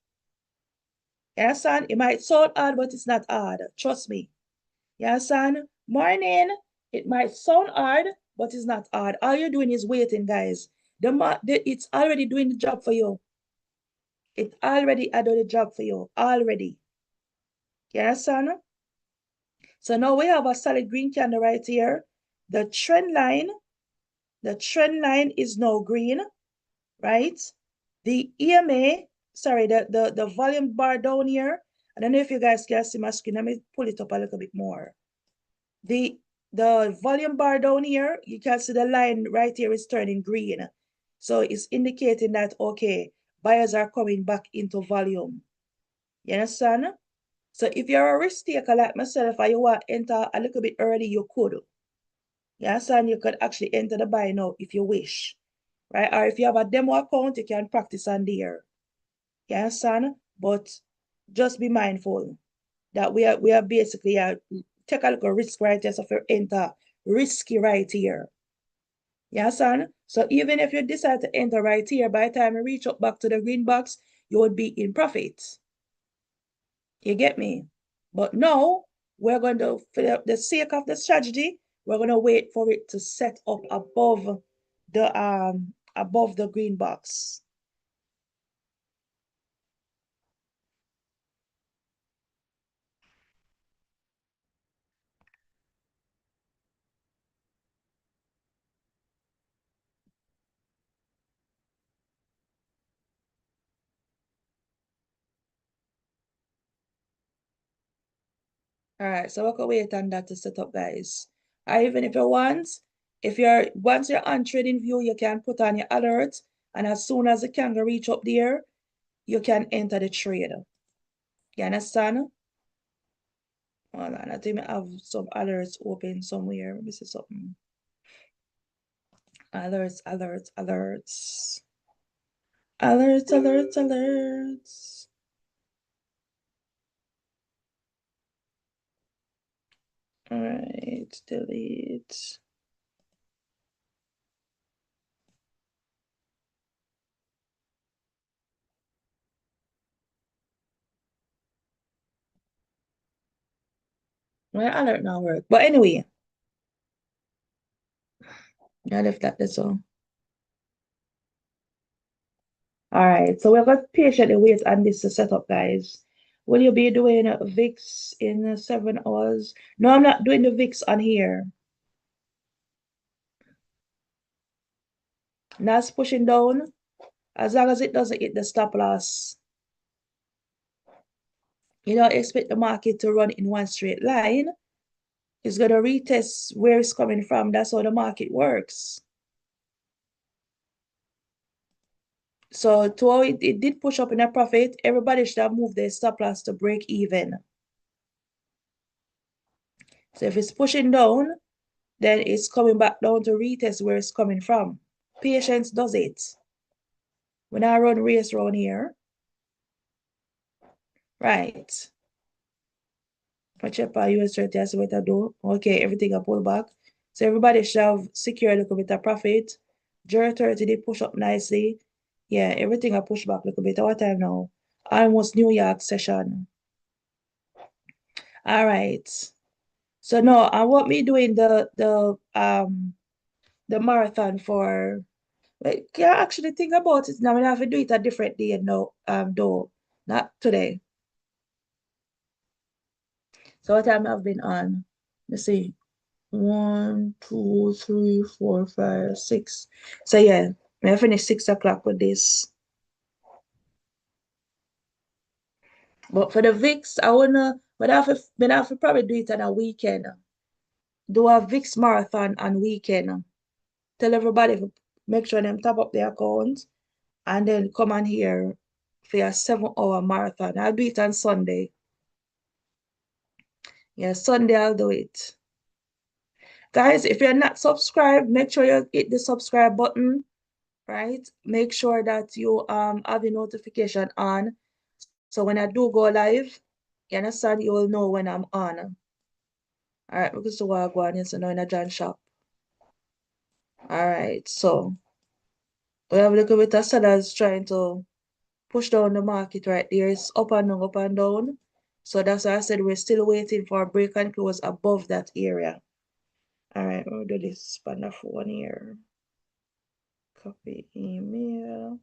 [SPEAKER 6] You understand? It might sound hard, but it's not hard. Trust me. You understand? Morning. It might sound hard, but it's not hard. All you're doing is waiting, guys. It's already doing the job for you. It already done the job for you. Already. You understand? So now we have a solid green candle right here. The trend line is now green, right? The EMA, sorry, the volume bar down here. I don't know if you guys can see my screen. Let me pull it up a little bit more. The volume bar down here, you can see the line right here is turning green. So it's indicating that, okay, buyers are coming back into volume. You understand? So if you're a risk taker like myself and you want to enter a little bit early, you could. You understand? You could actually enter the buy now if you wish. Right? Or if you have a demo account, you can practice on there. You understand? But just be mindful that we are basically take a look at risk right here. So if you enter risky right here. You understand? So even if you decide to enter right here, by the time you reach up back to the green box, you would be in profit. You get me? But now we're going to, for the sake of the strategy, we're going to wait for it to set up above the green box. All right, so we can wait on that to set up, guys. Or even if you want, once you're on trading view, you can put on your alert, and as soon as the candle reach up there, you can enter the trade. You understand? Hold on, I think I have some alerts open somewhere. Let me see something. Alerts. Alerts. All right, delete. My alert now work. But anyway, I left that this one. All right, so we're going to patiently wait on this to set up, guys. Will you be doing VIX in 7 hours? No, I'm not doing the VIX on here. Now it's pushing down. As long as it doesn't hit the stop loss. You don't expect the market to run in one straight line. It's going to retest where it's coming from. That's how the market works. So to how it did push up in a profit, everybody should have moved their stop loss to break even. So if it's pushing down, then it's coming back down to retest where it's coming from. Patience does it. When I run race around here, right? I check our US 30, I see what I do. Okay, everything I pull back. So everybody should have secured a little bit of profit. Jura 30 did push up nicely. Yeah, everything I push back a little bit. What time now? Almost New York session. All right. So no, I want me doing the marathon for, like, can I actually think about it now? I have to do it a different day no though. Not today. So what time I've been on? Let's see. 1, 2, 3, 4, 5, 6. So yeah, I finish 6 o'clock with this. But for the VIX, but I have to probably do it on a weekend. Do a VIX marathon on weekend. Tell everybody to make sure them top up their account and then come on here for a 7-hour marathon. I'll do it on Sunday. Yeah, Sunday I'll do it. Guys, if you're not subscribed, make sure you hit the subscribe button, right? Make sure that you have your notification on. So when I do go live, you understand, you will know when I'm on. All right, because to go on, yes, now in a John shop. All right, so we have a little bit of sellers trying to push down the market right there. It's up and down, up and down. So that's why I said we're still waiting for a break and close above that area. All right, we'll do this on the phone here. Copy email.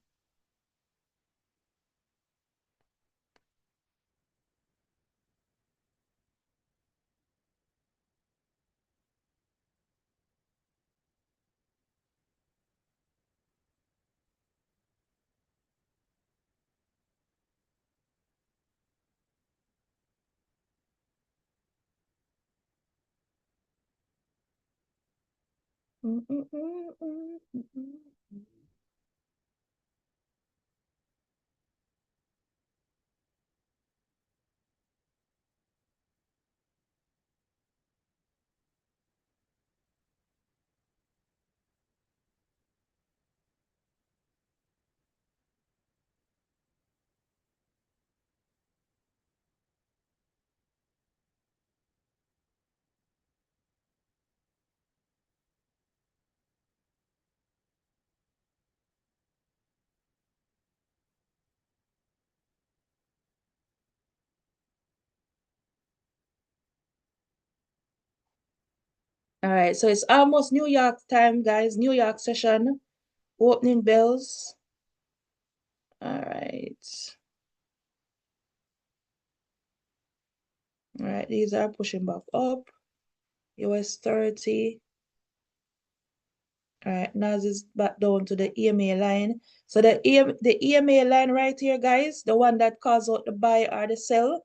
[SPEAKER 6] All right, so it's almost New York time, guys. New York session, opening bells. All right. All right, these are pushing back up. US 30. All right, now this is back down to the EMA line. So the EMA line right here, guys, the one that calls out the buy or the sell,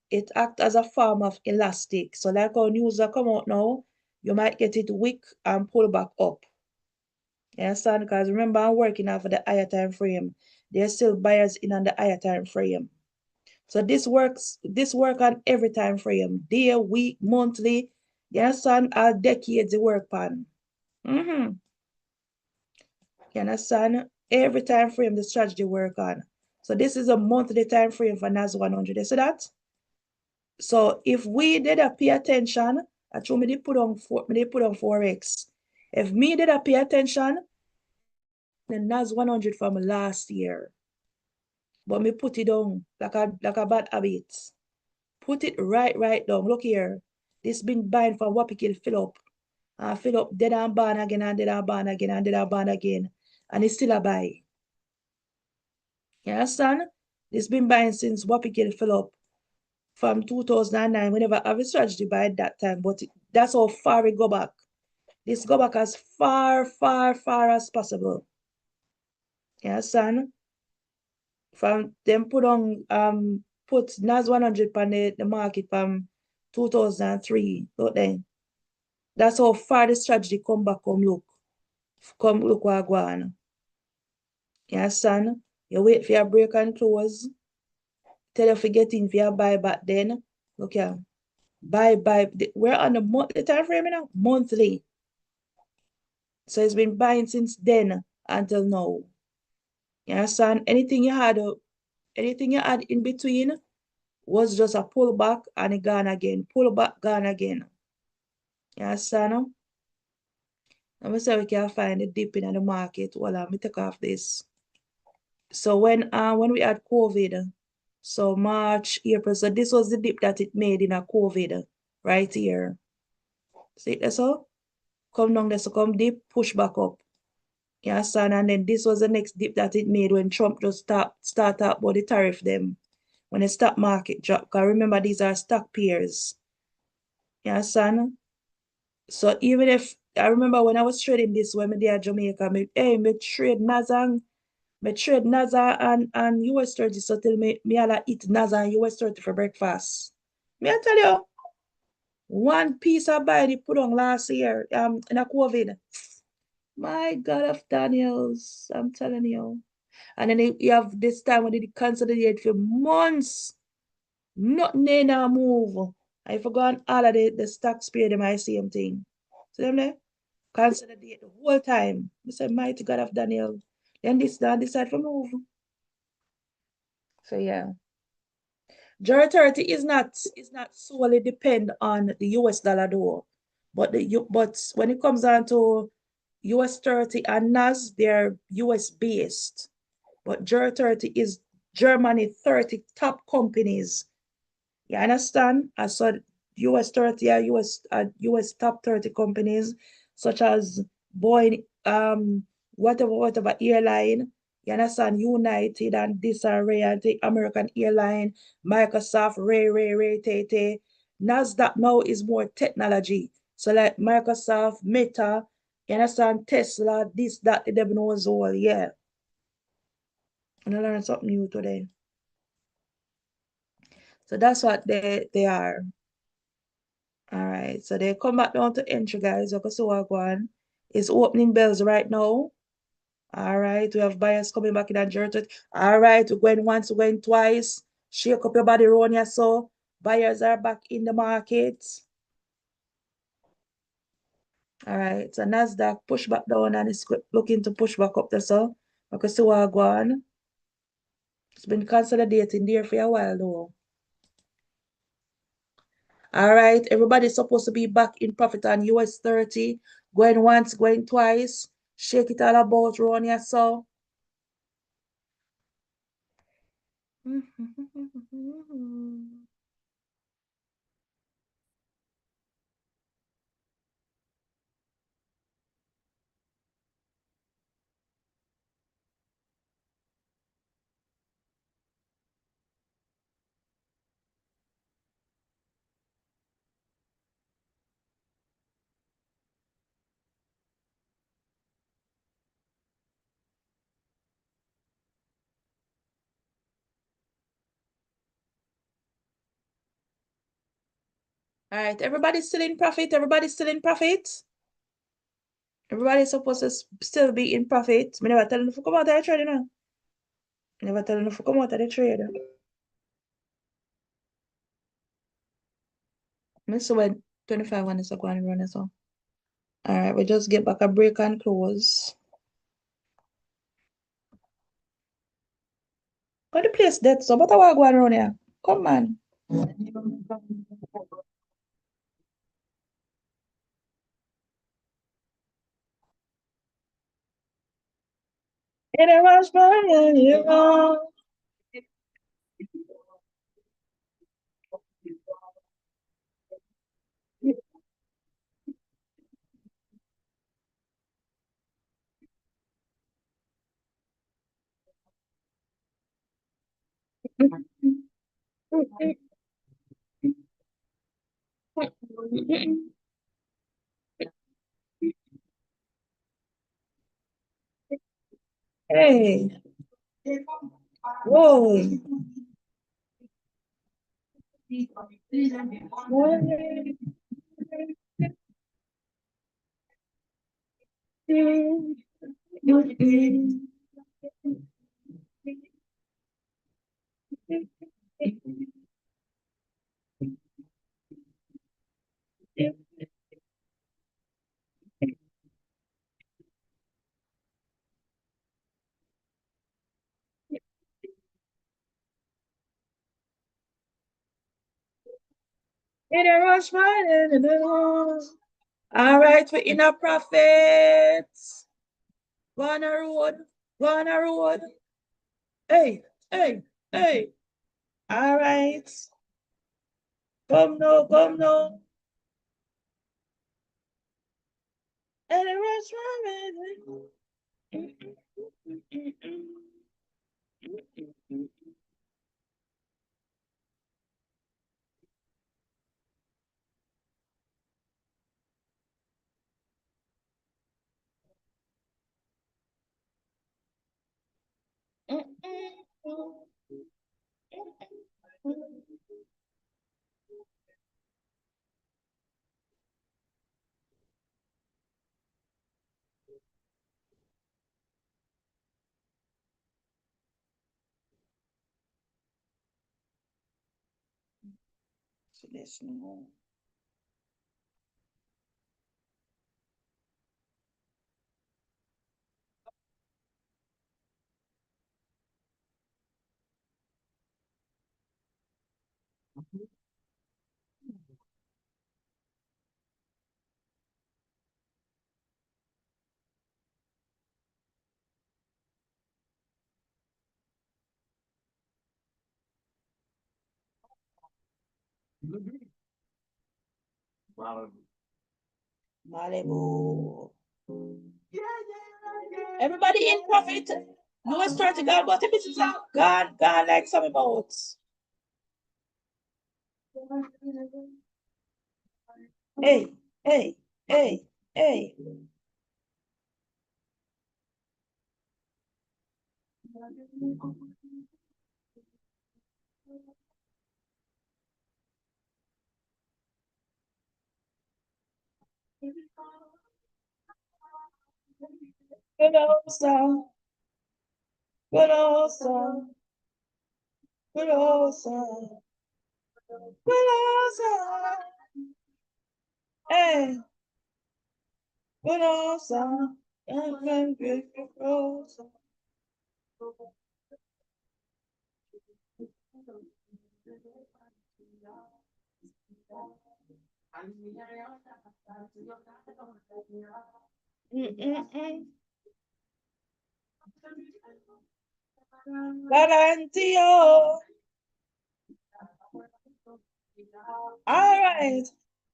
[SPEAKER 6] it acts as a form of elastic. So like how news are come out now, you might get it wick and pull back up. You understand? Because remember, I'm working off of the higher time frame. There's still buyers in on the higher time frame. So this work on every time frame, day, week, monthly. You understand? All decades it work on. You understand? Every time frame the strategy work on. So this is a monthly time frame for NAS 100. You see that? So if we did a pay attention, I told me they put on forex. If me did a pay attention, the NAS 100 from last year. But me put it down like a bad habit. Put it right down. Look here. This been buying from what people fill up. Fill up dead and burn again and dead and burn again and dead and burn again. And it's still a buy. You understand? This been buying since what people fill up from 2009. We never have a strategy by at that time, but that's how far we go back. This go back as far as possible. You understand? From them put NAS 100 on the market from 2003. Look then. That's how far the strategy come back, come look what I go on. You understand? You wait for your break and close. Tell you for get in for your buy back then. Look here. Buy. We're on the monthly time frame now? Monthly. So it's been buying since then until now. You understand? Anything you had in between was just a pullback and it gone again. Pull back, gone again. You understand? Let me see if we can find the dip in the market. Well, let me take off this. So when we had COVID, So March, April. So this was the dip that it made in a COVID right here. See it so? Come down there, so come dip, push back up. You understand? And then this was the next dip that it made when Trump just start up about the tariff them. When the stock market drop. Because remember, these are stock pairs. You understand? So even if I remember when I was trading this when I at Jamaica, me trade Nasdaq, and US 30. So tell me I'll eat Nasdaq and US 30 for breakfast. Me I tell you, one piece I buy they put on last year in a COVID. My God of Daniels, I'm telling you. And then you have this time when they consolidate for months. Nothing in a move. I forgot all of the stocks pay them I same thing. So them there? Consolidate the whole time. I say, mighty God of Daniel. Then this now decide to move. So yeah. Jury 30 is not solely depend on the US dollar though. But when it comes down to US 30 and NAS, they're US based. But Jury 30 is Germany 30 top companies. You understand? I saw US 30 are US top 30 companies such as Boeing, whatever airline, you understand, United and this and Ray and the American airline, Microsoft, Ray, Tay. NASDAQ now is more technology. So like Microsoft, Meta, you understand, Tesla, this, that, the devil knows all, yeah. And I learned something new today. So that's what they are. All right, so they come back down to entry, guys. Okay, so we're going. It's opening bells right now. All right, we have buyers coming back in and jerk. All right, we're going once, we're going twice. Shake up your body, run ya so. Buyers are back in the market. All right, so NASDAQ push back down and it's looking to push back up there, so. Okay, so we're going. It's been consolidating there for a while, though. All right, everybody's supposed to be back in profit on US 30. Going once, going twice. Shake it all about, run ya so. All right, everybody's still in profit. Everybody's still in profit. Everybody's supposed to still be in profit. I never tell them to come out of the trade, you know. I never tell them to come out of the trade. Let's see when 25 one is going to run as well. All right, we just get back a break and close. Got the place dead, so what are we going around here? Come on. In a rush, you know. Hey, whoa. In a rush, all right, we're in a profit. Go on a road. Go on a road. Hey, hey, hey. All right. Come no, come no. And it was so this no. Malibu. Everybody in profit. No one started God, but if it's God, God like some about. Hey, hey, hey, hey. Good old song, good old song, good old song, good old song. Hey, good old song, good old song. Garantio. All right.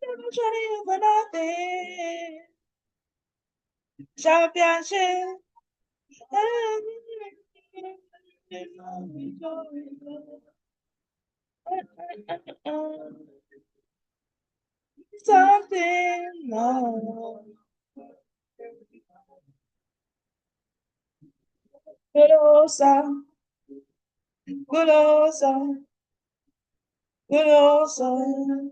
[SPEAKER 6] Never trying for nothing. Championship. Something no. Good old song, good old song, good old song,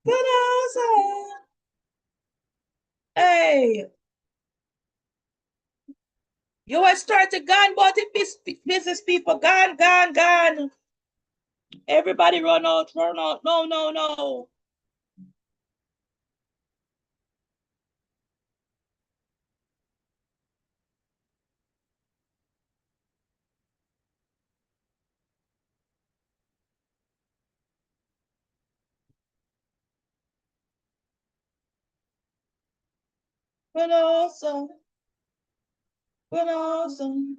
[SPEAKER 6] good old song. Hey, you want start to gun, but the business people gone, gone, gone. Everybody run out, run out. No, no, no. Good old song, good old song.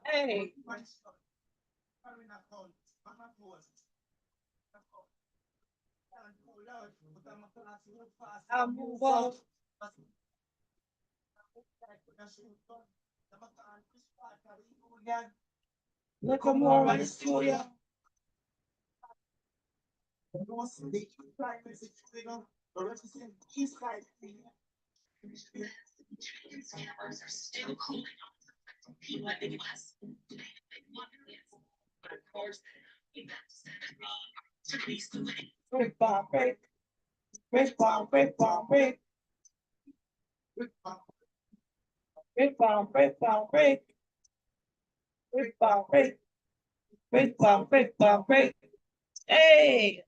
[SPEAKER 6] Hey. Move on. Look more on the studio. Break, bomb, break. Break, bomb, break, bomb, break. Break, bomb, break, bomb, break. Break, bomb, break. Break, bomb, break, bomb, break. Hey!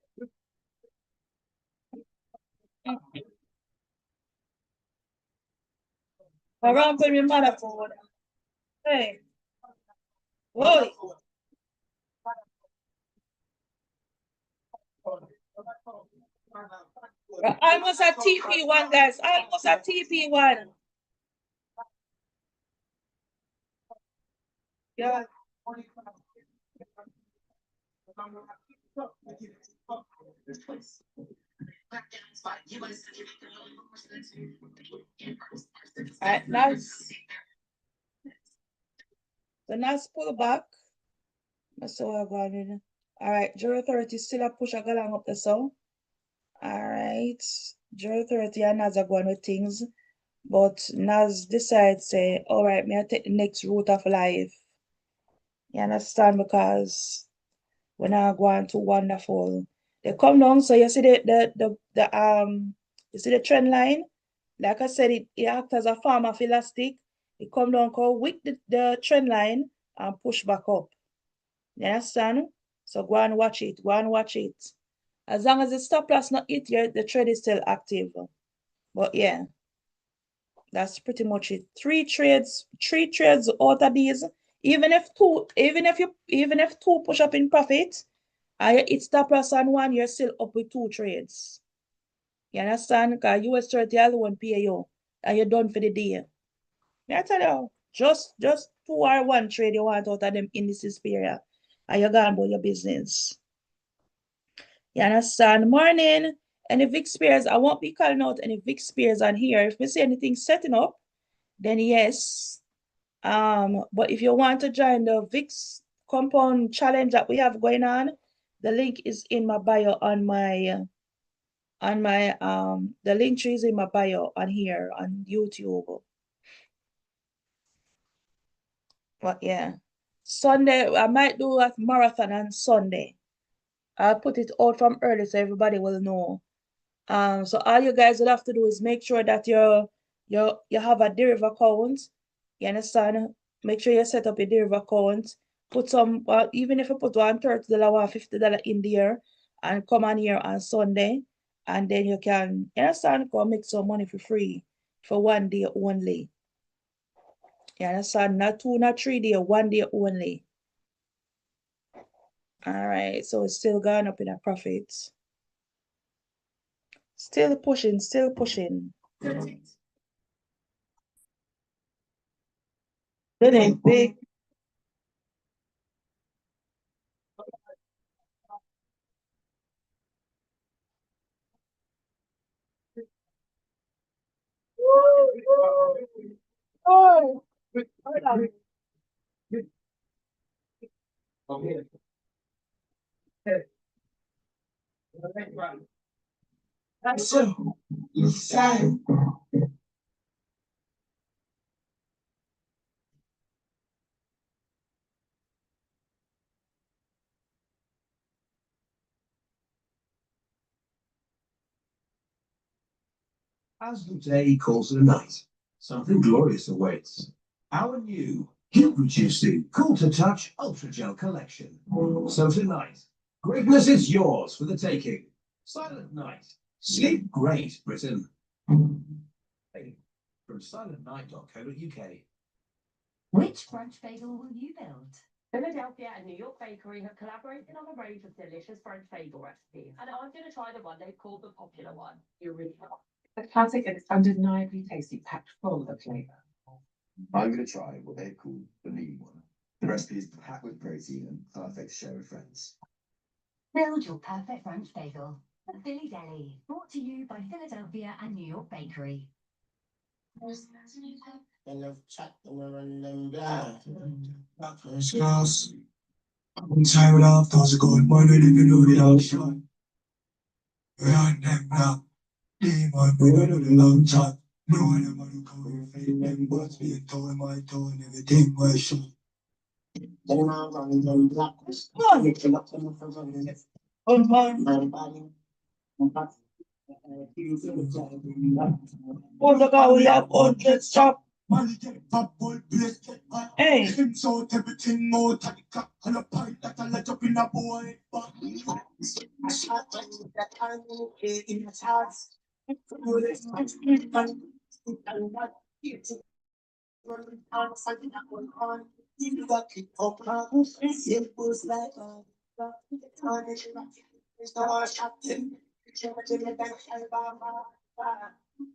[SPEAKER 6] Around with your mother for hey. Whoa. Almost at TP1, guys. Almost at TP1. Yeah. Alright, nice. The nice pull back. That's what I got in. Alright, 030 still a push a galang up the song. Alright. 030 and Nas are going with things. But Nas decides say, alright, may I take the next route of life. You understand? Because when I go on to wonderful. They come down, so you see you see the trend line? Like I said, it acts as a form of elastic. It come down, call with the trend line and push back up. You understand? So go and watch it. Go and watch it. As long as the stop loss not hit yet, the trade is still active. But yeah, that's pretty much it. Three trades out of these. Even if two push up in profit, it's stop loss on one, you're still up with two trades. You understand? Because US 30 alone pay you and you're done for the day. I tell you, just 2 or 1 trade you want out of them indices period. And you're gone about your business. You understand? Morning. Any VIX pairs, I won't be calling out any VIX pairs on here. If we see anything setting up, then yes. But if you want to join the VIX compound challenge that we have going on, the link is in my bio the link tree is in my bio on here on YouTube. But yeah, Sunday I might do a marathon on Sunday. I'll put it out from early so everybody will know. So all you guys will have to do is make sure that you have a deriv account. You understand? Make sure you set up a deriv account. Put some, even if you put $130, $150 in there, and come on here on Sunday, and then you can, you understand, go make some money for free for 1 day only. You understand? Not 2, not 3 days, 1 day only. All right, so it's still going up in a profit. Still pushing, still pushing. It ain't big. Oh, that's so inside.
[SPEAKER 8] As the day calls the night, something glorious awaits. Our new heat-reducing, cool-to-touch Ultra Gel collection. So tonight, greatness is yours for the taking. Silent Night. Sleep great, Britain. From silentnight.co.uk.
[SPEAKER 7] Which French bagel will you build?
[SPEAKER 1] Philadelphia and New York Bakery have collaborated on a range of delicious French bagel recipes, and I'm going to try the one they've called the popular one, the original.
[SPEAKER 3] The classic and it's undeniably tasty, packed full of flavour.
[SPEAKER 9] I'm going to try what they call the lean one. The recipe is packed with protein and perfect to share with friends.
[SPEAKER 7] Build your perfect French bagel. The Philly Deli, brought to you by Philadelphia and New York Bakery.
[SPEAKER 5] First class. I'm tired of those gold money living without shot. We're on them now. Demon, we don't know the long time. No one ever look how we fake them, but being told my tone, everything was shot.
[SPEAKER 6] Oh, look how we have 100 shop. Hey.
[SPEAKER 5] So everything more tight, and a pint that I let up in a boy.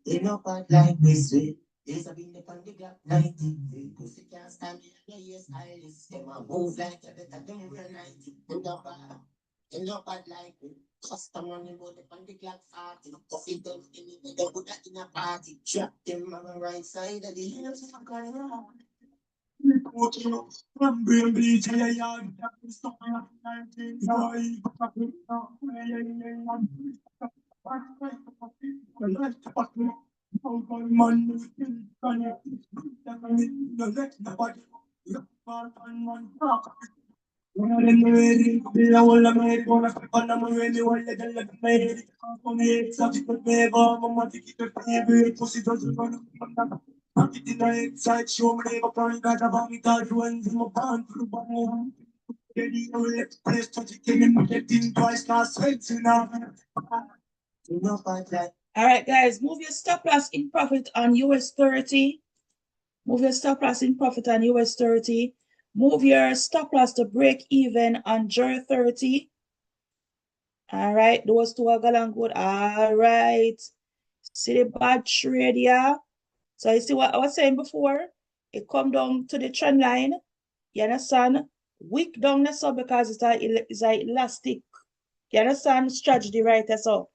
[SPEAKER 8] You know, but like this way, there's a been the Glock 90. Pussy can't stand me, yes, I list them. I move like a better than real 90. You know, but like me, custom running about the Glock 40. Pussy them in it, they put that in a party. Trap them on the right side of the hills.
[SPEAKER 5] I'm being bleach, I am stop me at 19. Show me a point that about me that when I'm a band to the place to getting twice last
[SPEAKER 6] All right, guys, move your stop loss in profit on US 30. Move your stop loss in profit on US 30. Move your stop loss to break even on JER 30. All right, those two are going good. All right. See the bad trade here? So you see what I was saying before? It come down to the trend line. You understand? Wick down the sub because it's a elastic. You understand? Strategy right there. So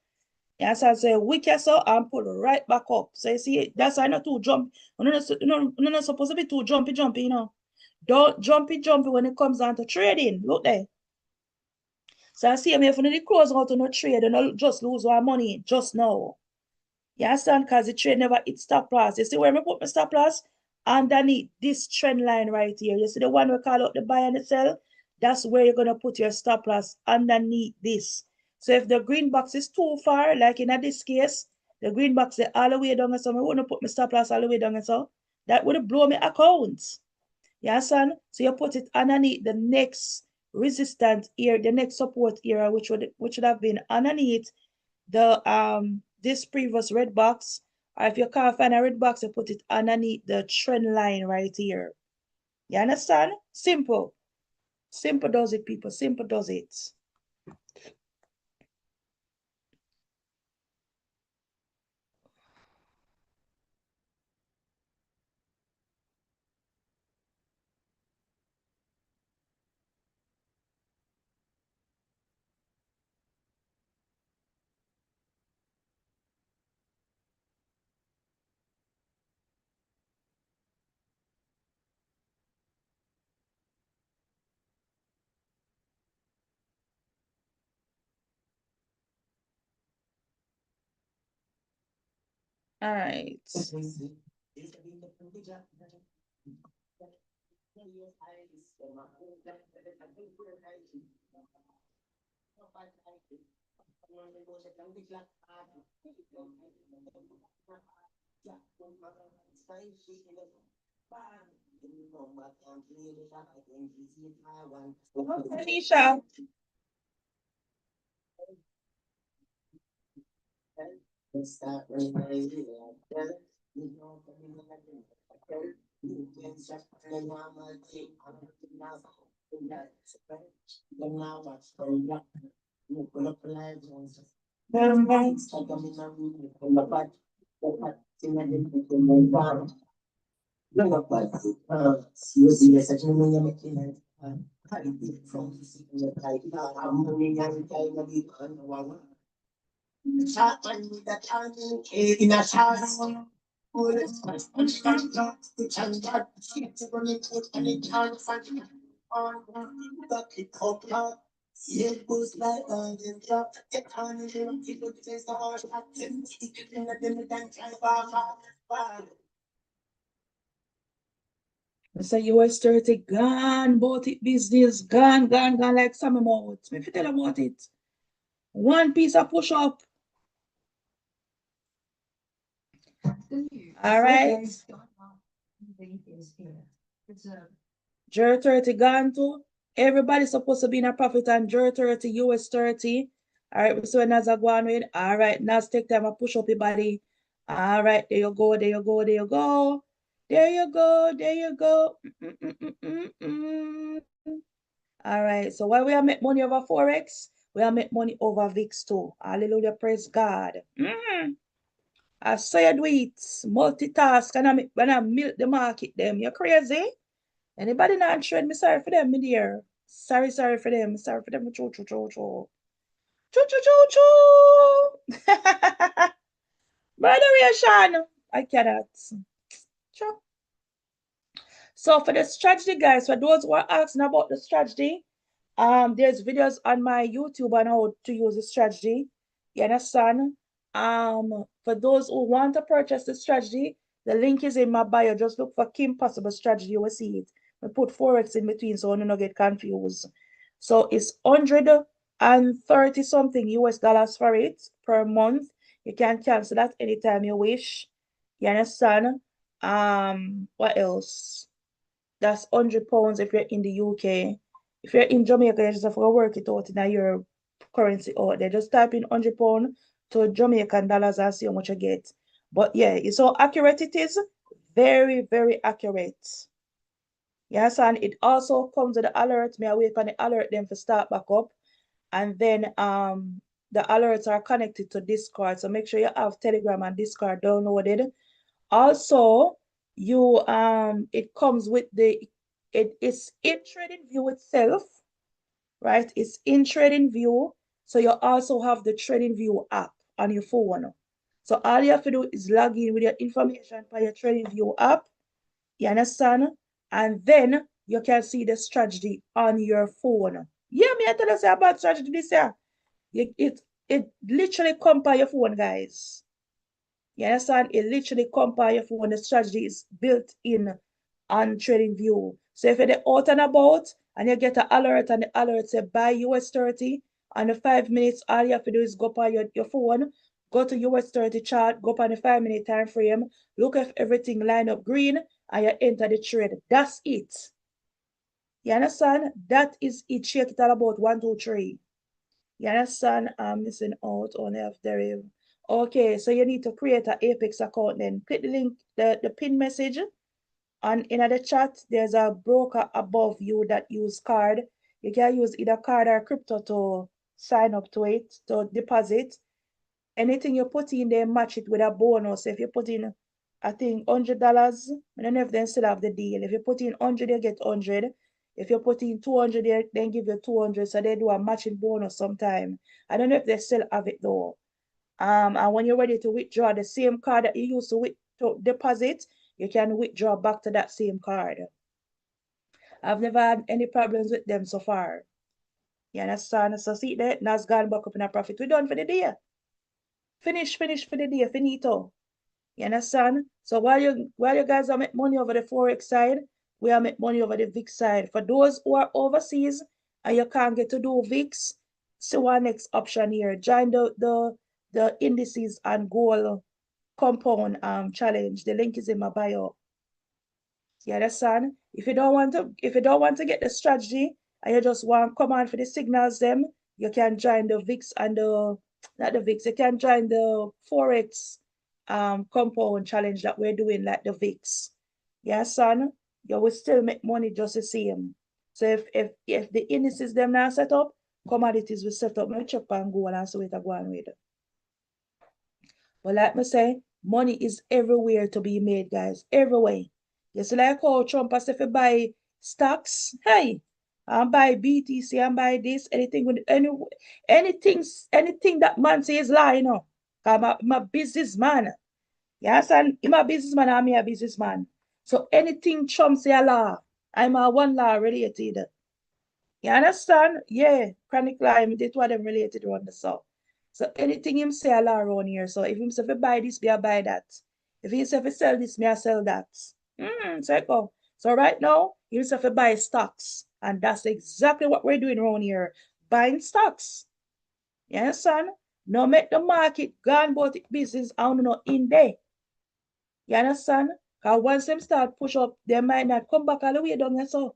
[SPEAKER 6] you understand? So wick so and pull right back up. So you see, that's why not too jump. You're not supposed to be too jumpy, you know. Don't jumpy when it comes down to trading. Look there. So I see if you close out on a trade and not just lose our money just now. You understand? Because the trade never hit stop loss. You see where I put my stop loss? Underneath this trend line right here. You see the one we call out the buy and the sell? That's where you're going to put your stop loss underneath this. So if the green box is too far, like in this case, the green box is all the way down, so I want to put my stop loss all the way down, so that would blow my account. You understand? So you put it underneath the next resistance here, the next support area, which would have been underneath the this previous red box, or if you can't find a red box, you put it underneath the trend line right here. You understand? Simple. Simple does it, people. Simple does it. All right. Tanisha. I say US 30 gone, both it business, gone like some amount. Me fi tell about it. One piece of push up. All right. Jur 30 gone too. Everybody's supposed to be in a profit on Jur 30, US 30. All right, so Nas a go on with. All right, Nas take time to push up your body. All right, there you go, there you go, there you go. There you go, there you go. All right, so while we are make money over forex, we are make money over VIX too. Hallelujah, praise God. I saw you do it, multitask, and when I milk the market them. You're crazy? Anybody not trade? Me sorry for them, me dear. Sorry for them. Sorry for them. Choo. Moderation. I cannot. Choo. So for the strategy, guys, for those who are asking about the strategy, there's videos on my YouTube on how to use the strategy. You understand? For those who want to purchase the strategy, the link is in my bio. Just look for Kim Possible Strategy. You will see it. We put forex in between so you don't get confused. So it's 130 something US dollars for it per month. You can cancel that anytime you wish. You understand? What else? That's £100 if you're in the UK. If you're in Jamaica, you just have to work it out in your currency out there. Just type in £100 to Jamaican dollars and see how much you get. But yeah, it's so accurate it is. Very, very accurate. Yes, and it also comes with the alert. May I wait for the alert then for start back up. And then the alerts are connected to Discord. So make sure you have Telegram and Discord downloaded. Also, you it comes with it's in TradingView itself, right? It's in TradingView. So you also have the TradingView app on your phone. So all you have to do is log in with your information for your TradingView app. You understand? And then you can see the strategy on your phone. Yeah, me I tell you about strategy this year. It literally come by your phone, guys. You understand? It literally come by your phone. The strategy is built in on TradingView. So if you're out and about and you get an alert and the alert say buy US 30, and the 5 minutes, all you have to do is go by your phone, go to US 30 chart, go by the 5-minute time frame, look if everything line up green, and you enter the trade. That's it. You understand? That is it. Shake it all about 1, 2, 3. You understand? I'm missing out only if there is. Okay, so you need to create an Apex account then. Click the link, the pin message. And in the chat, there's a broker above you that use card. You can use either card or crypto to sign up to it, to deposit. Anything you put in, they match it with a bonus. If you put in, I think, $100, I don't know if they still have the deal. If you put in 100, you get 100. If you put in 200, they then give you 200. So they do a matching bonus sometime. I don't know if they still have it though. And when you're ready to withdraw the same card that you used to deposit, you can withdraw back to that same card. I've never had any problems with them so far. You understand? So see that Nas gone back up in a profit. We're done for the day. Finish for the day. Finito. You understand? So while you guys are making money over the forex side, we are making money over the VIX side. For those who are overseas and you can't get to do VIX, so our next option here. Join the indices and gold compound challenge. The link is in my bio. You understand? If you don't want to get the strategy and you just want come on for the signals them, you can join the VIX and not the VIX, you can join the forex compound challenge that we're doing like the VIX. Yeah, son, you will still make money just the same. So if the indices them now set up, commodities will set up. Let me check and go and see what I go on with. But like me say, money is everywhere to be made, guys. Everywhere. You see like how Trump has if you buy stocks, hey, and buy BTC and buy this, anything with anything that man says lie, you know. Cause I'm a businessman. Yes, and I'm a businessman, I'm a businessman. So anything Trump say a law, I'm a one law related. You understand? Yeah, chronic lying, that's what I'm related on the so. So anything him say a law around here. So if him say if buy this, me I buy that. If he say if sell this, me I sell that. So go. So right now, you just have to buy stocks. And that's exactly what we're doing around here. Buying stocks. You understand? No make the market gone about the business and no in there. You understand? Because once them start push up, they might not come back all the way down there. So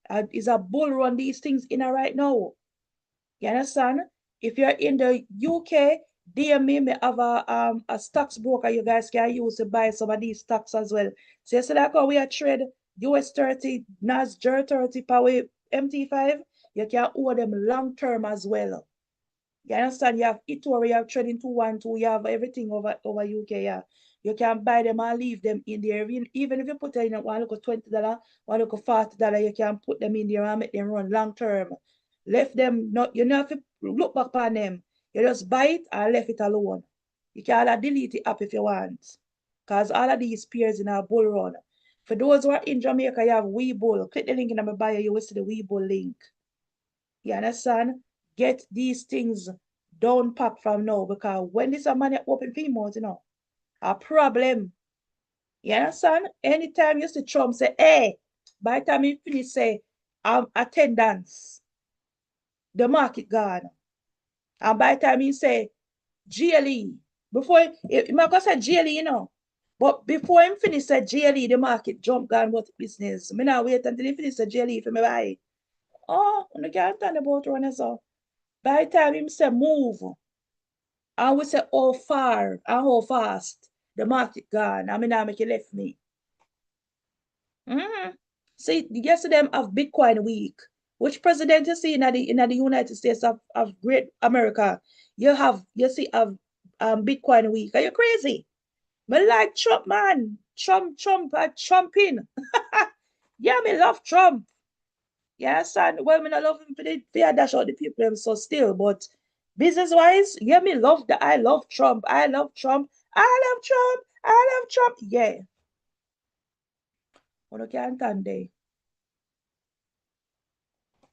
[SPEAKER 6] it's a bull run these things in right now. You understand? If you're in the UK, DM me have a stocks broker you guys can use to buy some of these stocks as well. So you see like how we are trade US 30, NASDAQ 30 power MT5, you can hold them long term as well. You understand? You have eToro, you have trading 212, you have everything over UK, yeah. You can buy them and leave them in there. Even if you put in one look $20, one look $40, you can put them in there and make them run long term. Left them, not you don't have to look back on them. You just buy it and left it alone. You can delete the app if you want. Because all of these pairs in a bull run. For those who are in Jamaica, you have Webull. Click the link in my bio, you will see the Webull link. You understand? Get these things down pack from now because when this money open females, a problem. You understand? Anytime you see Trump say, hey, by the time he finish say attendance, the market gone. And by the time he say GLE, before he might go say GLE, but before him finish say GLE, the market jump gone what business. Me now wait until he finish say GLE for me buy. Oh, you can't turn about running so. By the time him say move, and we say how far and how fast the market gone, I mean now make it left me. See, yesterday have Bitcoin week. Which president you see in the United States of Great America? You see Bitcoin week. Are you crazy? Me like Trump, man. Trump, Trumping. Yeah, me love Trump. Yeah, son. Well, me not love him for the dash out the people so still, but business wise, yeah, me love that. I love Trump. I love Trump. I love Trump. I love Trump. Yeah. You can't stand.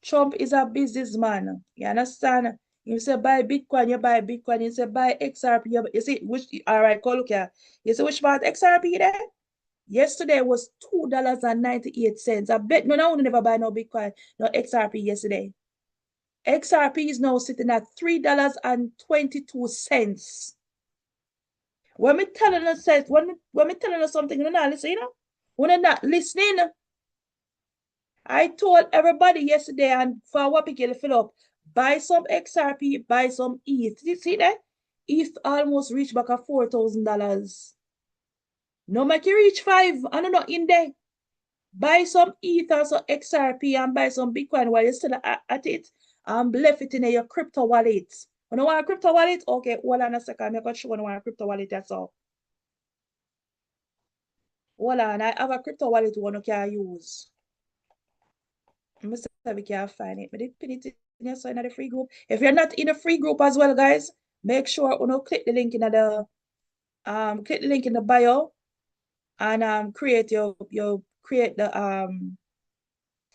[SPEAKER 6] Trump is a businessman. You understand? You say buy Bitcoin, you buy Bitcoin. You say buy XRP, you see which all right, go look here. You see which part XRP there? Yesterday was $2.98. I bet no one never buy no Bitcoin, no XRP yesterday. XRP is now sitting at $3.22. When me telling us when me telling us something, you're not listening, When you're not listening. I told everybody yesterday and for what people fill up, buy some XRP, buy some ETH. Did you see that? ETH almost reached back at $4,000. No make you reach 5. I don't know in there. Buy some ETH or some XRP and buy some Bitcoin while you're still at it. And left it in your crypto wallet. You know want a crypto wallet? Okay, hold on a second. I'm going to show you want a crypto wallet. That's all. Hold on. I have a crypto wallet one you can use. We can find it. But they put it in your sign of the free group. If you're not in the free group as well, guys, make sure you click the link in the bio and create your create the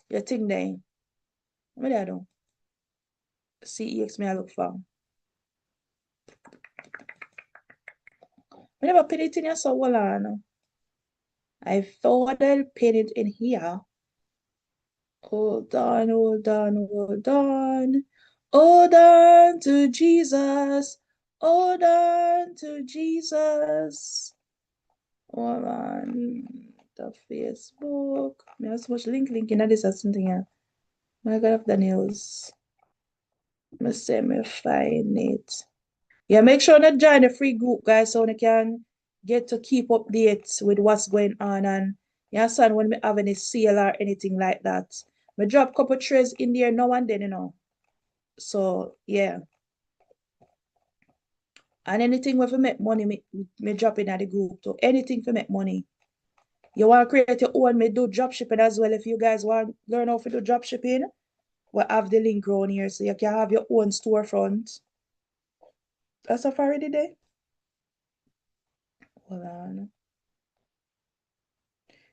[SPEAKER 6] your thing there. What do I do? CEX me I look for. I never put it in here, so hold on. I thought I'll put it in here. Hold on, hold on, hold on. Hold on to Jesus. Hold on to Jesus. Hold on. The Facebook. I have so much link in this or something here. My God of Daniels. Let me see me find it. Yeah, make sure to join the free group, guys, so you can get to keep updates with what's going on. And you understand when we have any sale or anything like that. We drop a couple trades in there now and then, So yeah. And anything where we make money, me drop in at the group too. Anything for make money. You want to create your own, me do drop shipping as well. If you guys want to learn how to do drop shipping, we'll have the link around here so you can have your own storefront. That's a already there. Hold on.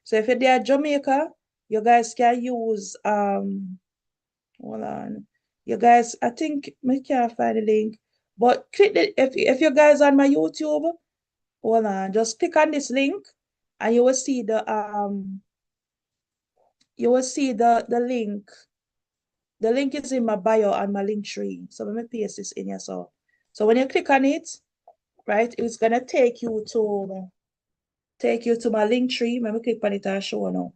[SPEAKER 6] So if you're there at Jamaica, you guys can use hold on. You guys, I think I can't find the link. But click the if you guys on my YouTube, hold on, just click on this link and you will see the you will see the link. The link is in my bio and my link tree. So let me paste this in here. So when you click on it, right, it's gonna take you to my link tree. Let me click on it and show now.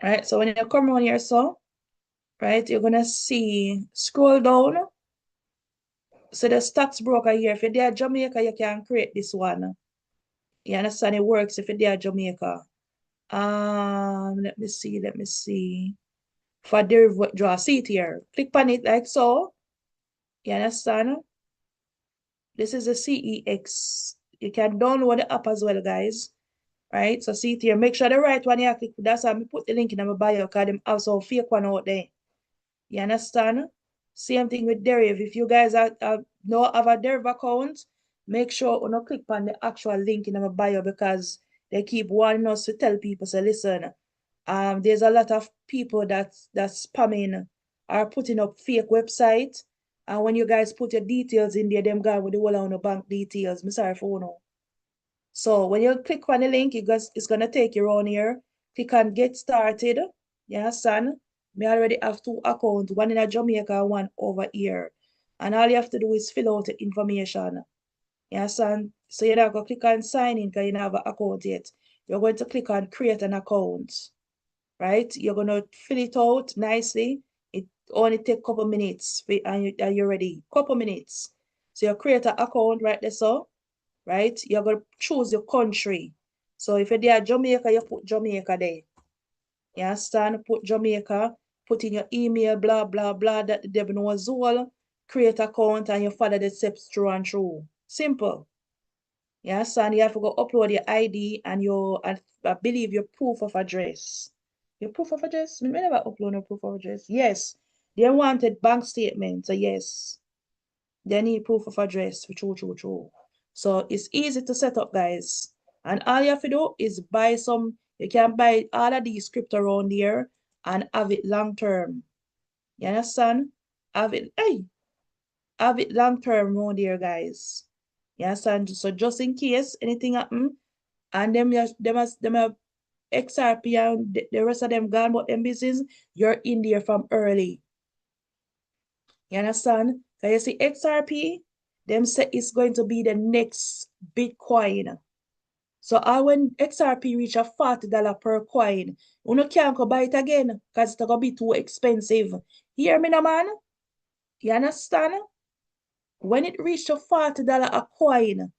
[SPEAKER 6] Right, so when you come on here, so right, you're gonna see scroll down. So the stocks broker here, if you're there Jamaica, you can create this one. You understand it works if you're there Jamaica. Let me see. For derivative draw, see it here. Click on it like so. You understand? This is a CEX. You can download the app as well, guys. Right? So see it here. Make sure the right one you click. That's why I put the link in my bio because them have some fake one out there. You understand? Same thing with Deriv. If you guys know have a Deriv account, make sure you click on the actual link in my bio because they keep warning us to tell people, so listen, there's a lot of people that's spamming or putting up fake websites. And when you guys put your details in there, them guy with the whole on the bank details. I'm sorry for no. So when you click on the link, it's gonna take you on here. Click on get started. You understand? Me already have 2 accounts, one in Jamaica and one over here. And all you have to do is fill out the information. You understand? So you're not going to click on sign in because you don't have an account yet. You're going to click on create an account. Right? You're going to fill it out nicely. It only take a couple minutes and you're ready. Couple minutes. So you create an account right there, so right? You're going to choose your country. So if you're there Jamaica, you put Jamaica there. You understand? Put Jamaica, put in your email, blah, blah, blah, that the devil knows all. Create account and you follow the steps through and through. Simple. You understand? You have to go upload your ID and I believe your proof of address. Your proof of address? Me never upload no proof of address. Yes. They wanted bank statement. So yes. They need proof of address. True. So it's easy to set up, guys. And all you have to do is buy some. You can buy all of these crypto around here and have it long term. You understand? Have it long term around here, guys. You understand? So just in case anything happen, and them have XRP and the rest of them gone but them business, you're in there from early. You understand? Because you see XRP, them say it's going to be the next Bitcoin. So when XRP reach a $40 per coin, you can't go buy it again because it's going to be too expensive. Hear me now, man? You understand? When it reach a $40 a coin,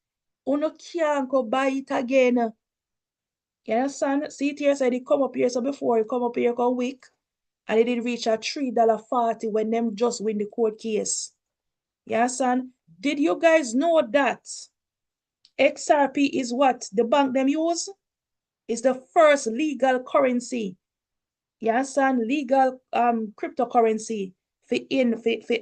[SPEAKER 6] you can't go buy it again. You understand? See it here, so it come up here. So before it come up here a week, and it did reach a $3.40 when them just win the court case. You understand? Did you guys know that XRP is what the bank them use? It's the first legal currency. You understand? Legal cryptocurrency for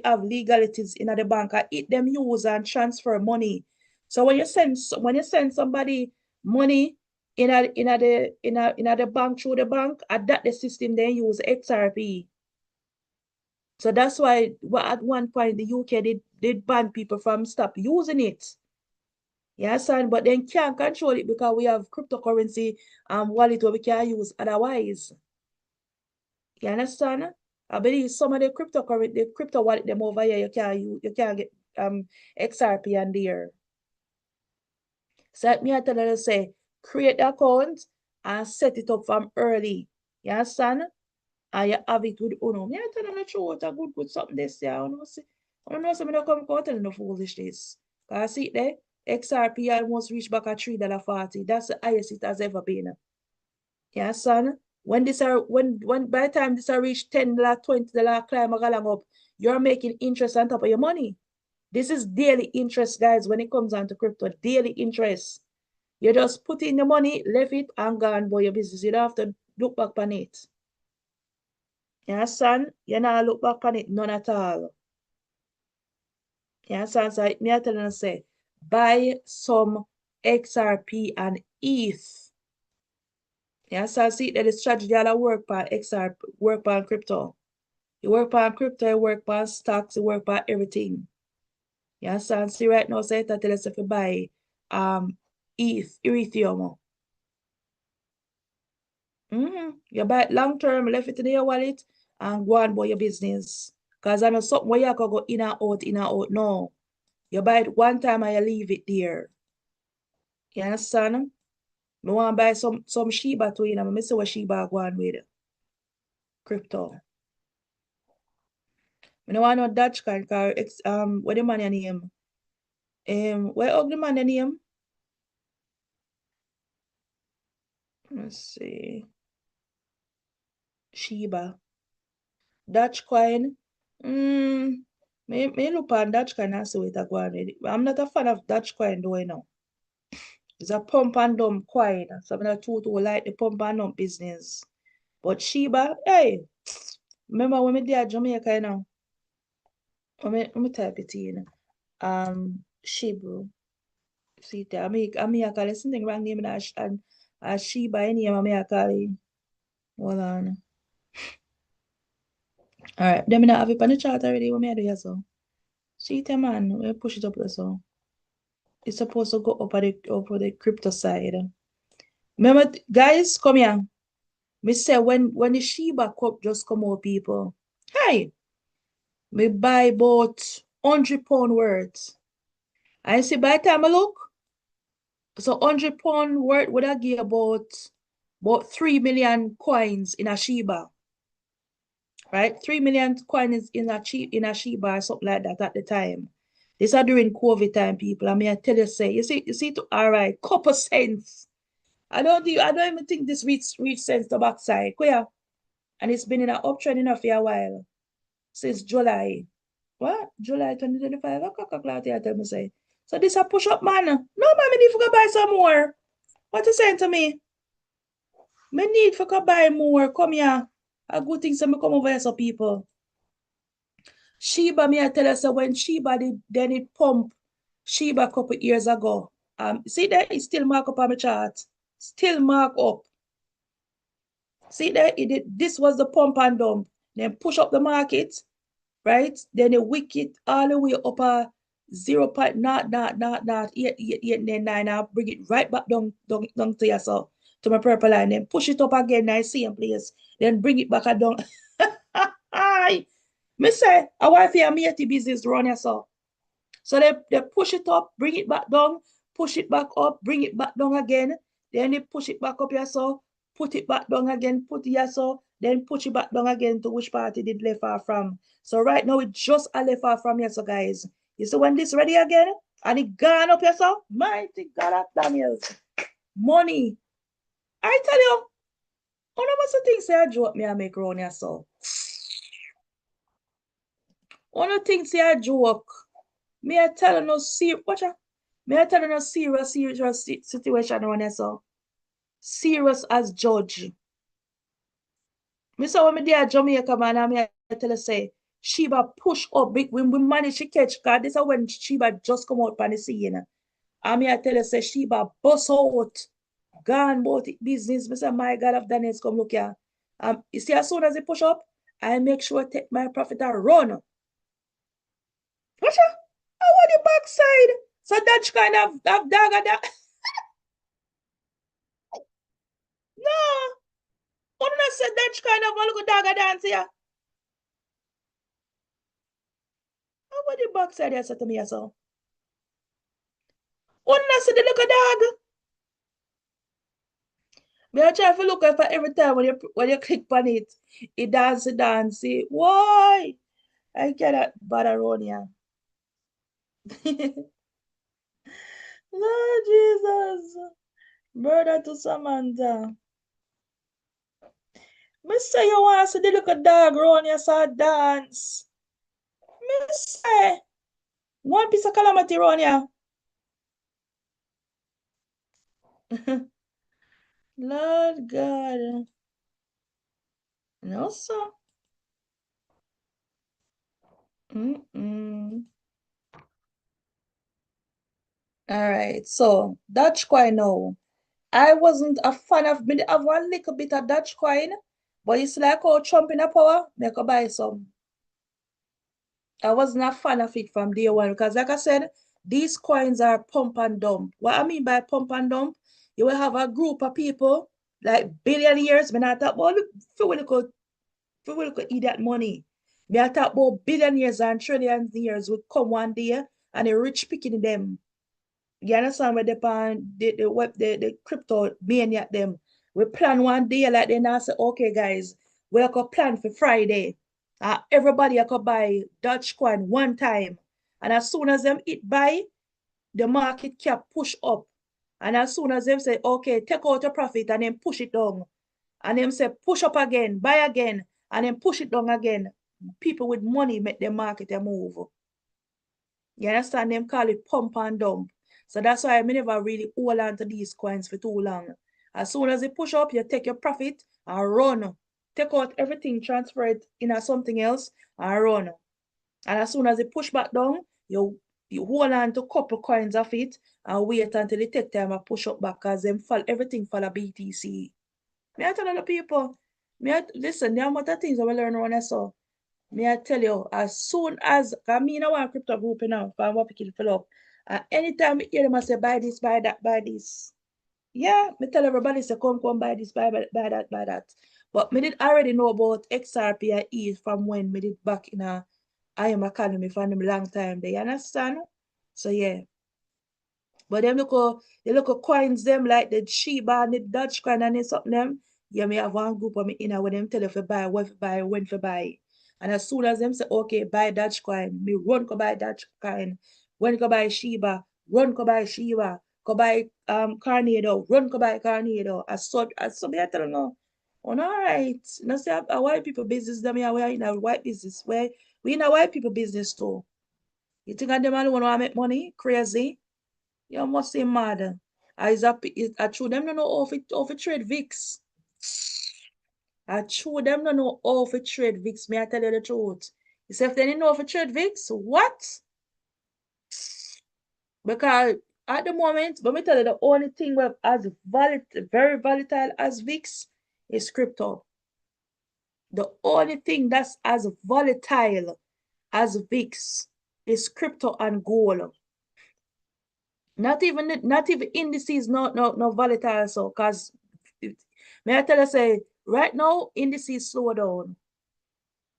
[SPEAKER 6] have legalities in the bank. It them use and transfer money. So when you send somebody money in the bank through the bank, that the system they use XRP. So that's why at one point the UK did ban people from stop using it. Yes, but then can't control it because we have cryptocurrency wallet where we can use otherwise. You understand? I believe some of the crypto wallet them over here you can get XRP and there. So me I tell you to say create the account and set it up from early. You understand? And you have it with Uno. Me I tell you the truth, a good something this year. I don't know some don't come out telling no foolish this. Cause see it there, XRP almost reached back at $3.40. That's the highest it has ever been. Yeah, son. When by the time this are reach $10, $20 climb along up, you're making interest on top of your money. This is daily interest, guys, when it comes down to crypto, daily interest. You just put in the money, left it, and gone for your business. You don't have to look back on it. Yeah, son. You not look back on it, none at all. Yeah, son. So me I tell you say, buy some XRP and ETH. Yeah, so I see that the strategy all work on XRP, work on crypto. You work on crypto, you work on stocks, you work on everything. Yeah, so I see right now, say that tell us if you buy Ethereum. You buy it long term, left it in your wallet, and go on about your business. Because I know something where you can go in and out, in and out. No. You buy it one time and you leave it there. You understand? I want to buy some Shiba too, you know. I see what Shiba go on with crypto. I don't want no Dogecoin, because what the man name? What ugly man name? Let's see. Shiba. Dogecoin. Me look on Dogecoin and see what I go on with it. I'm not a fan of Dogecoin though, you know. It's a pump and dump coin. So I'm not too like the pump and dump business. But Shiba, hey, remember when we did Jamaica, you know? Let me type it in. Shiba. See it. I call it something wrong name and Shiba in here, I call it. Hold on. Alright, then I not have it on the chart already. What I do here so? See it, man. We push it up there so. It's supposed to go up at the crypto side. Remember, guys, come here. Me say when the Shiba cup just come out, people. Hey, me buy about £100 worth. And see by the time I look, so £100 worth would I give about 3 million coins in a Shiba. Right? 3 million coins in a Shiba or something like that at the time. This are during COVID time, people. I mean, I tell you, say, you see, all right, couple cents. I don't even think this reach cents the backside. Queer. And it's been in an uptrend enough for a while. Since July. What? July 2025? I tell me say. So this a push up, man. No, man, I need to go buy some more. What you saying to me? Me need to go buy more. Come here. A good thing so me come over here, so people. Shiba, me I tell you, so when Shiba then it pump Shiba a couple years ago. See that it still mark up on my chart. Still mark up. See that this was the pump and dump. Then push up the market, right? Then it wick it all the way up a 0.08889. I'll bring it right back down to yourself, to my purple line. Then push it up again, I see in place. Then bring it back down. Me say, I want to make the business run yourself. So they push it up, bring it back down, push it back up, bring it back down again. Then they push it back up yourself, put it back down again, put it yourself, then push it back down again to which part it did left off from. So right now it just a left off from here, so guys. You see when this ready again and it gone up yourself, mighty God of Daniels. Money. I tell you, one of the things say I joke me and make around yourself. One of the things say I joke. Me I tell you no serious, watch out. Me I tell you no serious situation around yourself. Serious as judge. Me say when me there at Jamaica, man, and me I tell you say, Shiba push up big when we manage to catch, because this is when Shiba just come out from the scene. And me I tell you say, Shiba bust out, gone about it business. Me say, my God of Daniels, come look here. You see, as soon as they push up, I make sure I take my profit and run. Watch out. I want the backside. So that's kind of dagger that. No. I don't say that's kind of a little dagger dance here. I want the backside here, said to me, so. I don't say the little dog. Me I try to look at every time when you click on it, it dance. Why? I cannot bother around here. Lord Jesus. Murder to Samantha. Me say you want to see the little dog around here so dance. Me say one piece of calamity around here. Lord God. No, sir. All right, so Dogecoin now. I wasn't a fan of me. I have one little bit of Dogecoin, but it's like how Trump in a power, make a buy some. I wasn't a fan of it from day one because, like I said, These coins are pump and dump. What I mean by pump and dump, you will have a group of people, like billionaires. When I talk about for we could eat that money. Me I talk about billionaires and trillionaires will come one day and the rich picking them. You understand where the web the crypto maniac them. We plan one day like they now say, okay guys, we could plan for Friday. Everybody could buy Dutch coin one time. And as soon as them it buy, the market cap push up. And as soon as them say, okay, take out your profit and then push it down. And them say, push up again, buy again, and then push it down again. People with money make the market move. You understand? Them call it pump and dump. So that's why I never really hold on to these coins for too long. As soon as they push up, you take your profit and run. Take out everything, transfer it into something else and run. And as soon as they push back down, you hold on to a couple coins of it and wait until they take time and push up back because everything follow BTC. Me I tell other people, listen, there are more things I will learn when I saw. Me I tell you, as soon as, because me in one crypto group now, for what people fill up. And anytime I hear them I say, buy this, buy that, buy this. Yeah, me tell everybody, say, come buy this, buy that, buy that. But me did already know about XRP and ETH from when me did back in I am economy for them long time. They understand? So yeah. But them they look at coins them like the Shiba and the Dutch coin and something them. Yeah, me have one group of me in where them tell you to buy, what to buy, when to buy. And as soon as them say, okay, buy Dutch coin, me run go buy Dutch coin. When go buy Shiba, run go buy Shiba. Go buy Carnado, run go buy Carnado. As so me I tell you no. Oh, all right. No say a white people business them here, we are in a white business. Where we in a white people business too. You think them alone want to make money? Crazy. You must say mad. I true them don't know how to trade VIX. I true them don't know how to trade VIX. May I tell you the truth? You say if they didn't know how to trade VIX, what? Because at the moment, let me tell you the only thing we have as very volatile as VIX is crypto. The only thing that's as volatile as VIX is crypto and gold. Not even indices no volatile so because may I tell you say right now indices slow down.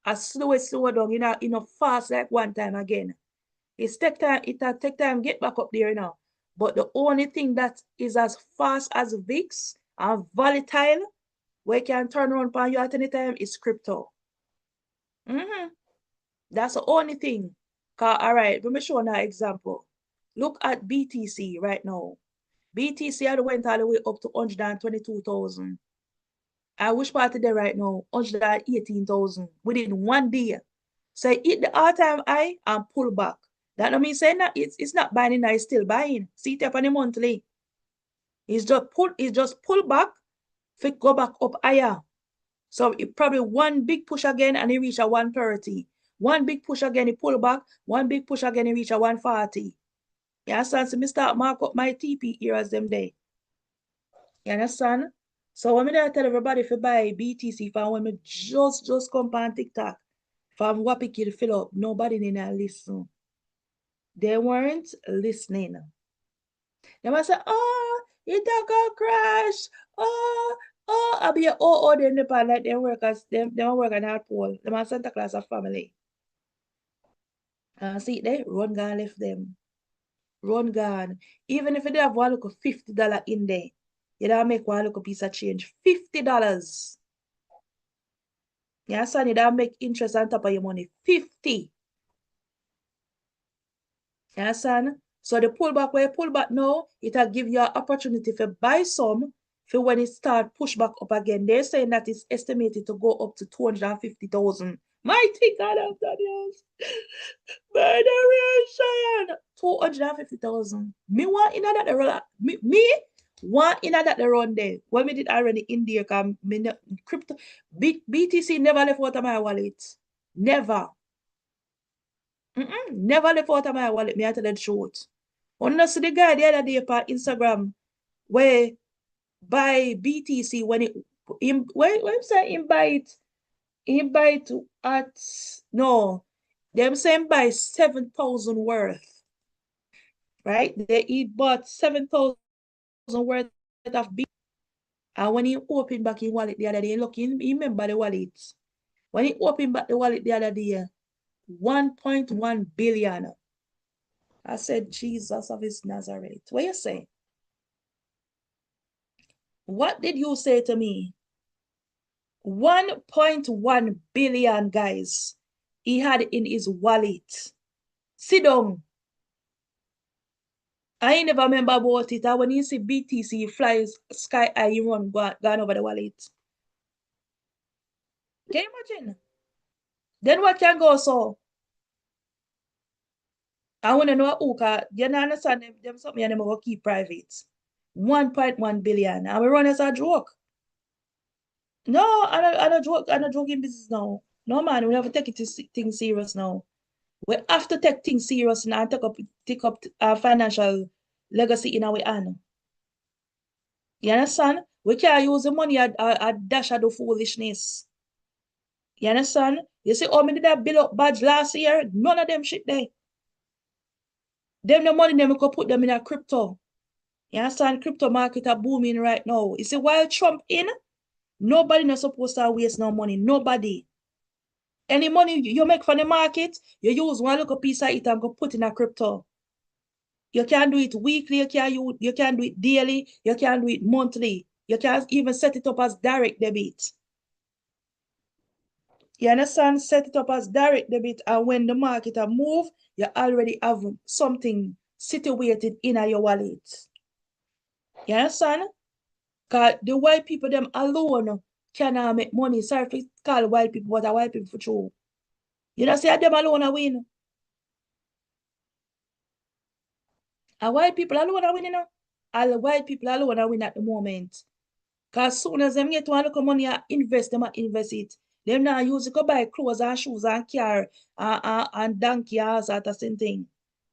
[SPEAKER 6] As slow down, fast like one time again. It take time get back up there now. But the only thing that is as fast as VIX and volatile where can turn around for you at any time is crypto. That's the only thing. All right, let me show you an example. Look at BTC right now. BTC had went all the way up to 122,000. I wish part of there right now, 118,000 within one day. So it hit the all-time high and pull back. That don't mean saying that it's not buying now, it's still buying. See it up on the monthly. It's just pull back, go back up higher. So it probably one big push again and it reach a 130. One big push again, it pull back. One big push again, it reach a 140. You understand? So I start mark up my TP here as them day. You understand? So when I tell everybody if you buy BTC from when me just come on TikTok from what people fill up, nobody didn't listen. They weren't listening. They might say, oh, it got crash. I'll be then the pan like them workers, them work on hard pole. Them are Santa Claus of family. See they run gone left them. Run gone. Even if they have one look $50 in there, you don't make one look piece of change. $50. Yeah, son, you don't make interest on top of your money. 50. Yeah, son. So the pullback where you pull back now, it'll give you an opportunity to buy some for when it start push back up again. They're saying that it's estimated to go up to 250,000. Mighty God of Daniels. Murderation. 250,000. Me want in that run. Me want in that run there. When we did already in there, crypto BTC never left out of my wallet. Never. Never left out of my wallet. Me I tell the truth. When I see the guy the other day on Instagram where buy BTC when it when say him buy it at no them saying buy 7,000 worth. right? He bought 7,000 worth of Bitcoin. And when he opened back his wallet the other day, look, he remember the wallet. When he opened back the wallet the other day, 1.1 billion. I said, Jesus of his Nazareth. What you say? What did you say to me? 1.1 billion, guys, he had in his wallet. Sit down. I ain't never remember about it. And when you see BTC flies sky high, you run gone over the wallet. Can you imagine? Then what can go so? I want to know who, cause you know, understand them something you never go keep private. 1.1 billion. And we run as a joke. No, I don't joke. I don't joke in business now. No man, we have to take it things serious now. We have to take things serious now and take up our financial legacy in our hand. You understand? We can't use the money at dash at the foolishness. You understand? You see how many did that bill up badge last year? None of them shit there. Them the money, them we could put them in a crypto. You understand? Crypto market are booming right now. You see, while Trump in, nobody not supposed to waste no money. Nobody. Any money you make from the market, you use one little piece of it and go put in a crypto. You can do it weekly, you can do it daily, you can do it monthly. You can even set it up as direct debit. You understand? Set it up as direct debit, and when the market a move, you already have something situated in your wallet. You understand? Because the white people them alone cannot make money. Sorry if call white people, but a white people for true. You don't see them alone a win. A white people alone are winning. All white people alone are win at the moment. Because as soon as them get one look money and invest, them invest it. Them now use it to buy clothes and shoes and car and donkey and all that same thing.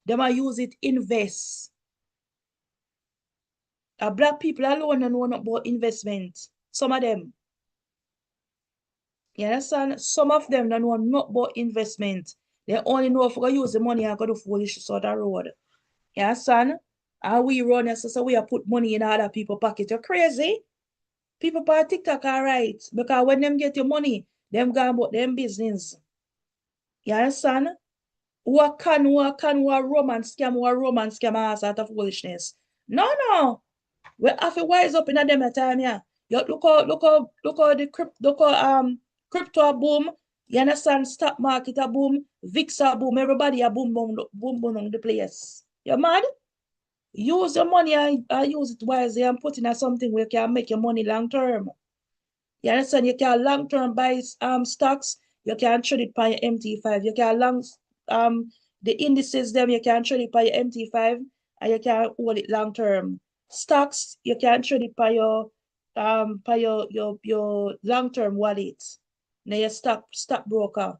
[SPEAKER 6] Them use it invest. Black people alone don't know about investment. Some of them. You understand? Some of them don't know not about investment. They only know if we use the money and go to foolish sort of road. You understand? And we run as so we put money in other people's pocket. You're crazy. People by TikTok are right. Because when them get your money, them go about them business. You understand? What romance scam ass out of foolishness. No. We have to wise up in a them time, yeah. You look how the crypto boom. You understand? Stock market a boom, VIX a boom, everybody a boom on the place. You mad? Use your money and use it wisely and put in something where you can make your money long term. You understand? You can long term buy stocks, you can trade it by your MT5. You can the indices them you can trade it by your MT5 and you can hold it long term. Stocks you can trade it by your long term wallet. Now your stock broker.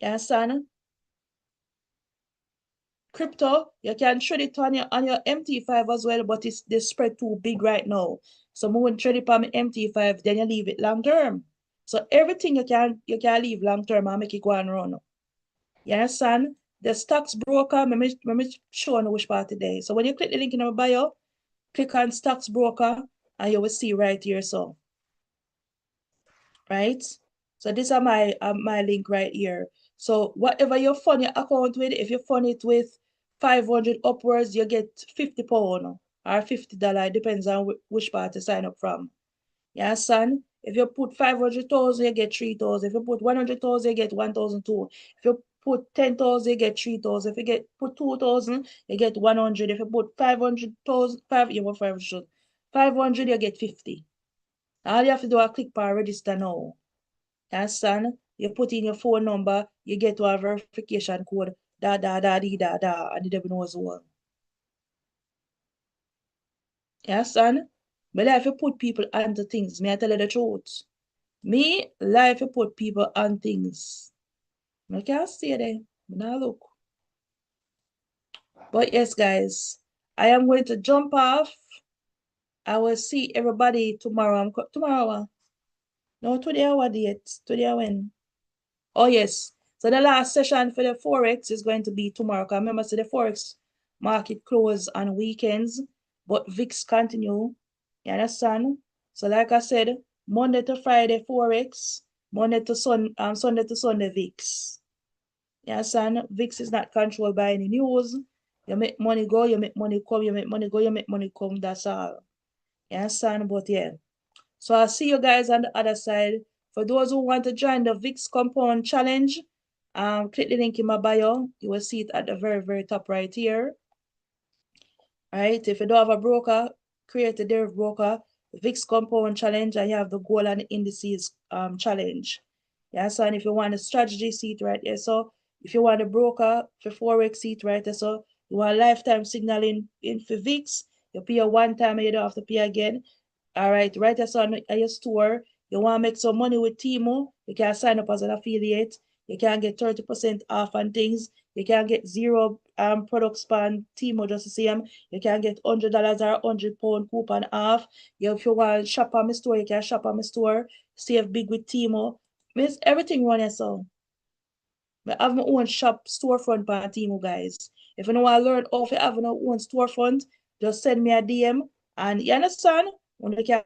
[SPEAKER 6] You understand? Crypto, you can trade it on your MT5 as well, but it's the spread too big right now. So when trade it on my MT5, then you leave it long term. So everything you can leave long term and make it go and run. You understand? The stocks broker, let me show you which part today. So when you click the link in our bio, click on stocks broker and you will see right here. So right? So these are my link right here. So whatever you fund your account with, if you fund it with 500 upwards, you get £50 or $50. Depends on which part you sign up from. Yeah, son. If you put 500,000, you get 3,000. If you put 100,000, you get 1,002. If you put 10,000, you get 3,000. If you put 2,000, you get 100. If you put 500,000, 500, you get 50. All you have to do is click for register now. Understand? You put in your phone number, you get to a verification code, and the devil knows what. You understand? But life you put people onto things. May I tell you the truth? Me, life you put people on things. I can't stay there. Now look. But yes, guys, I am going to jump off. I will see everybody tomorrow. Tomorrow. No, today our date. Today when? Oh yes. So the last session for the forex is going to be tomorrow. Because remember, so the forex market close on weekends, but VIX continue. You understand? So like I said, Monday to Friday forex, Sunday to Sunday VIX. You understand? VIX is not controlled by any news. You make money go, you make money come, you make money go, you make money come. That's all. You understand? But yeah. So I'll see you guys on the other side. For those who want to join the VIX Compound Challenge, click the link in my bio. You will see it at the very, very top right here. Right? If you don't have a broker, create a derivative broker, VIX Compound Challenge, and you have the gold and indices challenge. Yeah, so and if you want a strategy seat right there, so if you want a broker for forex seat right there, so you want lifetime signaling in for VIX, you pay a one time and you don't have to pay again. All right, right there, so on your store, you want to make some money with Timo, you can sign up as an affiliate. You can get 30% off on things. You can get zero products on Timo just to see them. You can get $100 or £100 coupon off. If you want to shop on my store, you can shop on my store. Save big with Timo. Miss everything running so. I have my own shop storefront on Timo, guys. If you don't want to learn how to have your own storefront, just send me a DM. And you understand? When you can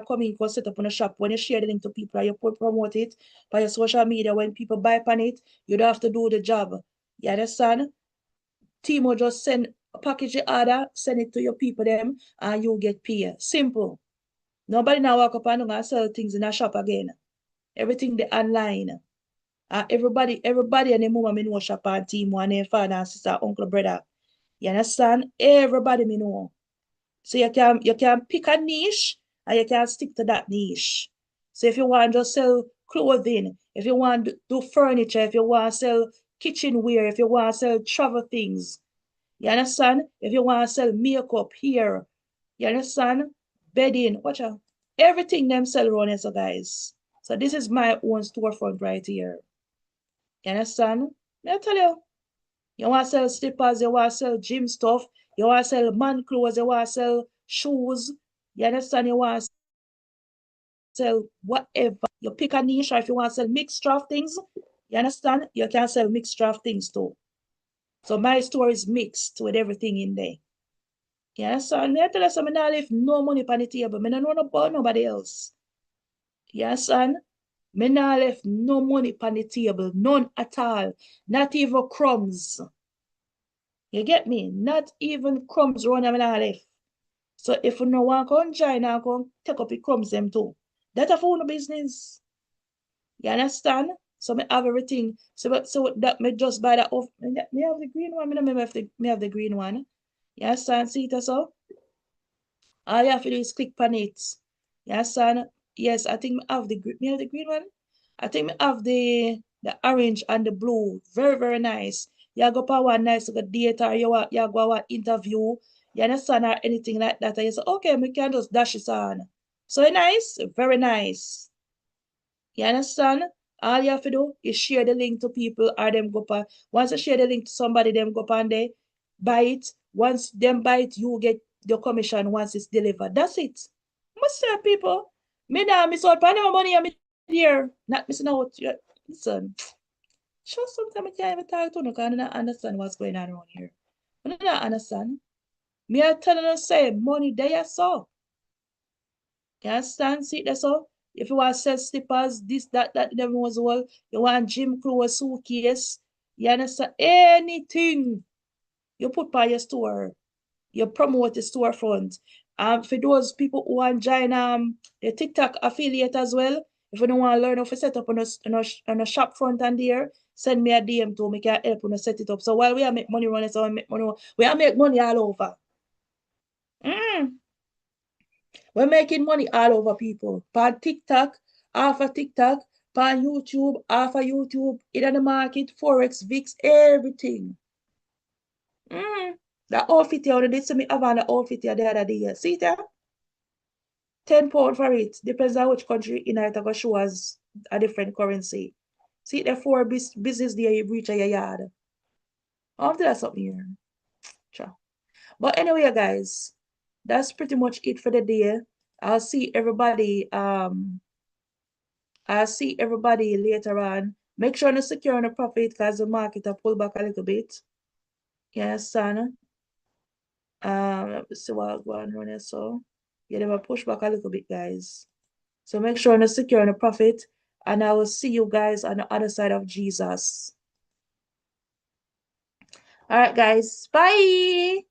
[SPEAKER 6] come in, go set up on a shop. When you share the link to people, you promote it by your social media. When people buy on it, you don't have to do the job. You understand? Timo just send a package order, send it to your people them, and you get paid. Simple. Nobody now walk up and sell things in a shop again. Everything the online. Everybody and their mama me know shop on Timo and their father and sister, uncle, brother. You understand? Everybody me know. So you can pick a niche and you can stick to that niche. So if you want to just sell clothing, if you want to do furniture, if you want to sell kitchenware, if you want to sell travel things, you understand? If you want to sell makeup here, you understand? Bedding, watch out. Everything them sell around here, so guys. So this is my own storefront right here. You understand? I tell you, you want to sell slippers, you want to sell gym stuff, you want to sell man clothes, you want to sell shoes. You understand? You want to sell whatever. You pick a niche, or if you want to sell mixture of things, you understand? You can sell mixture of things too. So my store is mixed with everything in there. You understand? I tell you, so I not leave no money on the table. I don't know about nobody else. You understand? Me not left no money on the table, none at all, not even crumbs. You get me? Not even crumbs run them left. So if you no want to come join and come take up the crumbs them too. That's a phone business. You understand? So me have everything. So that me just buy that off. Me have the green one. Me have the green one. You understand? See it so? All you have to do is click on it. You understand? Yes, I think I have the green one. I think I have the orange and the blue. Very, very nice. You go for one nice good date or you go one interview. You understand or anything like that. And you say, okay, we can just dash it on. So nice, very nice. You understand? All you have to do is share the link to people or them go on. Once you share the link to somebody, them go on there, buy it. Once them buy it, you get the commission once it's delivered. That's it. Must say people. Me now miss out on my money, I'm here. Not missing out. Listen. Just sometimes I can't even talk to you because I don't understand what's going on around here. I don't understand. Me are telling you say money there so. You understand? See that so? If you want to sell slippers, this, that, them was well. You want gym clothes, suitcase. You understand? Anything you put by your store, you promote the storefront. For those people who want to join the TikTok affiliate as well, if you don't want to learn how to set up on a shop front and there, send me a DM to me, can help you set it up. So while we are make money running, so we are make money all over. We're making money all over people. On TikTok, off of TikTok, on YouTube, off of YouTube, in the market, forex, VIX, everything. The outfit here, they see me have an outfit here the other day. See that? £10 for it. Depends on which country in it go show us a different currency. See the four business there you reach your yard. After that something here. Sure. But anyway, guys, that's pretty much it for the day. I'll see everybody later on. Make sure to secure on the profit because the market will pull back a little bit. Yes, son. Let me see what going on here. So yeah, they will push back a little bit, guys. So make sure to secure the profit, and I will see you guys on the other side of Jesus. All right, guys. Bye.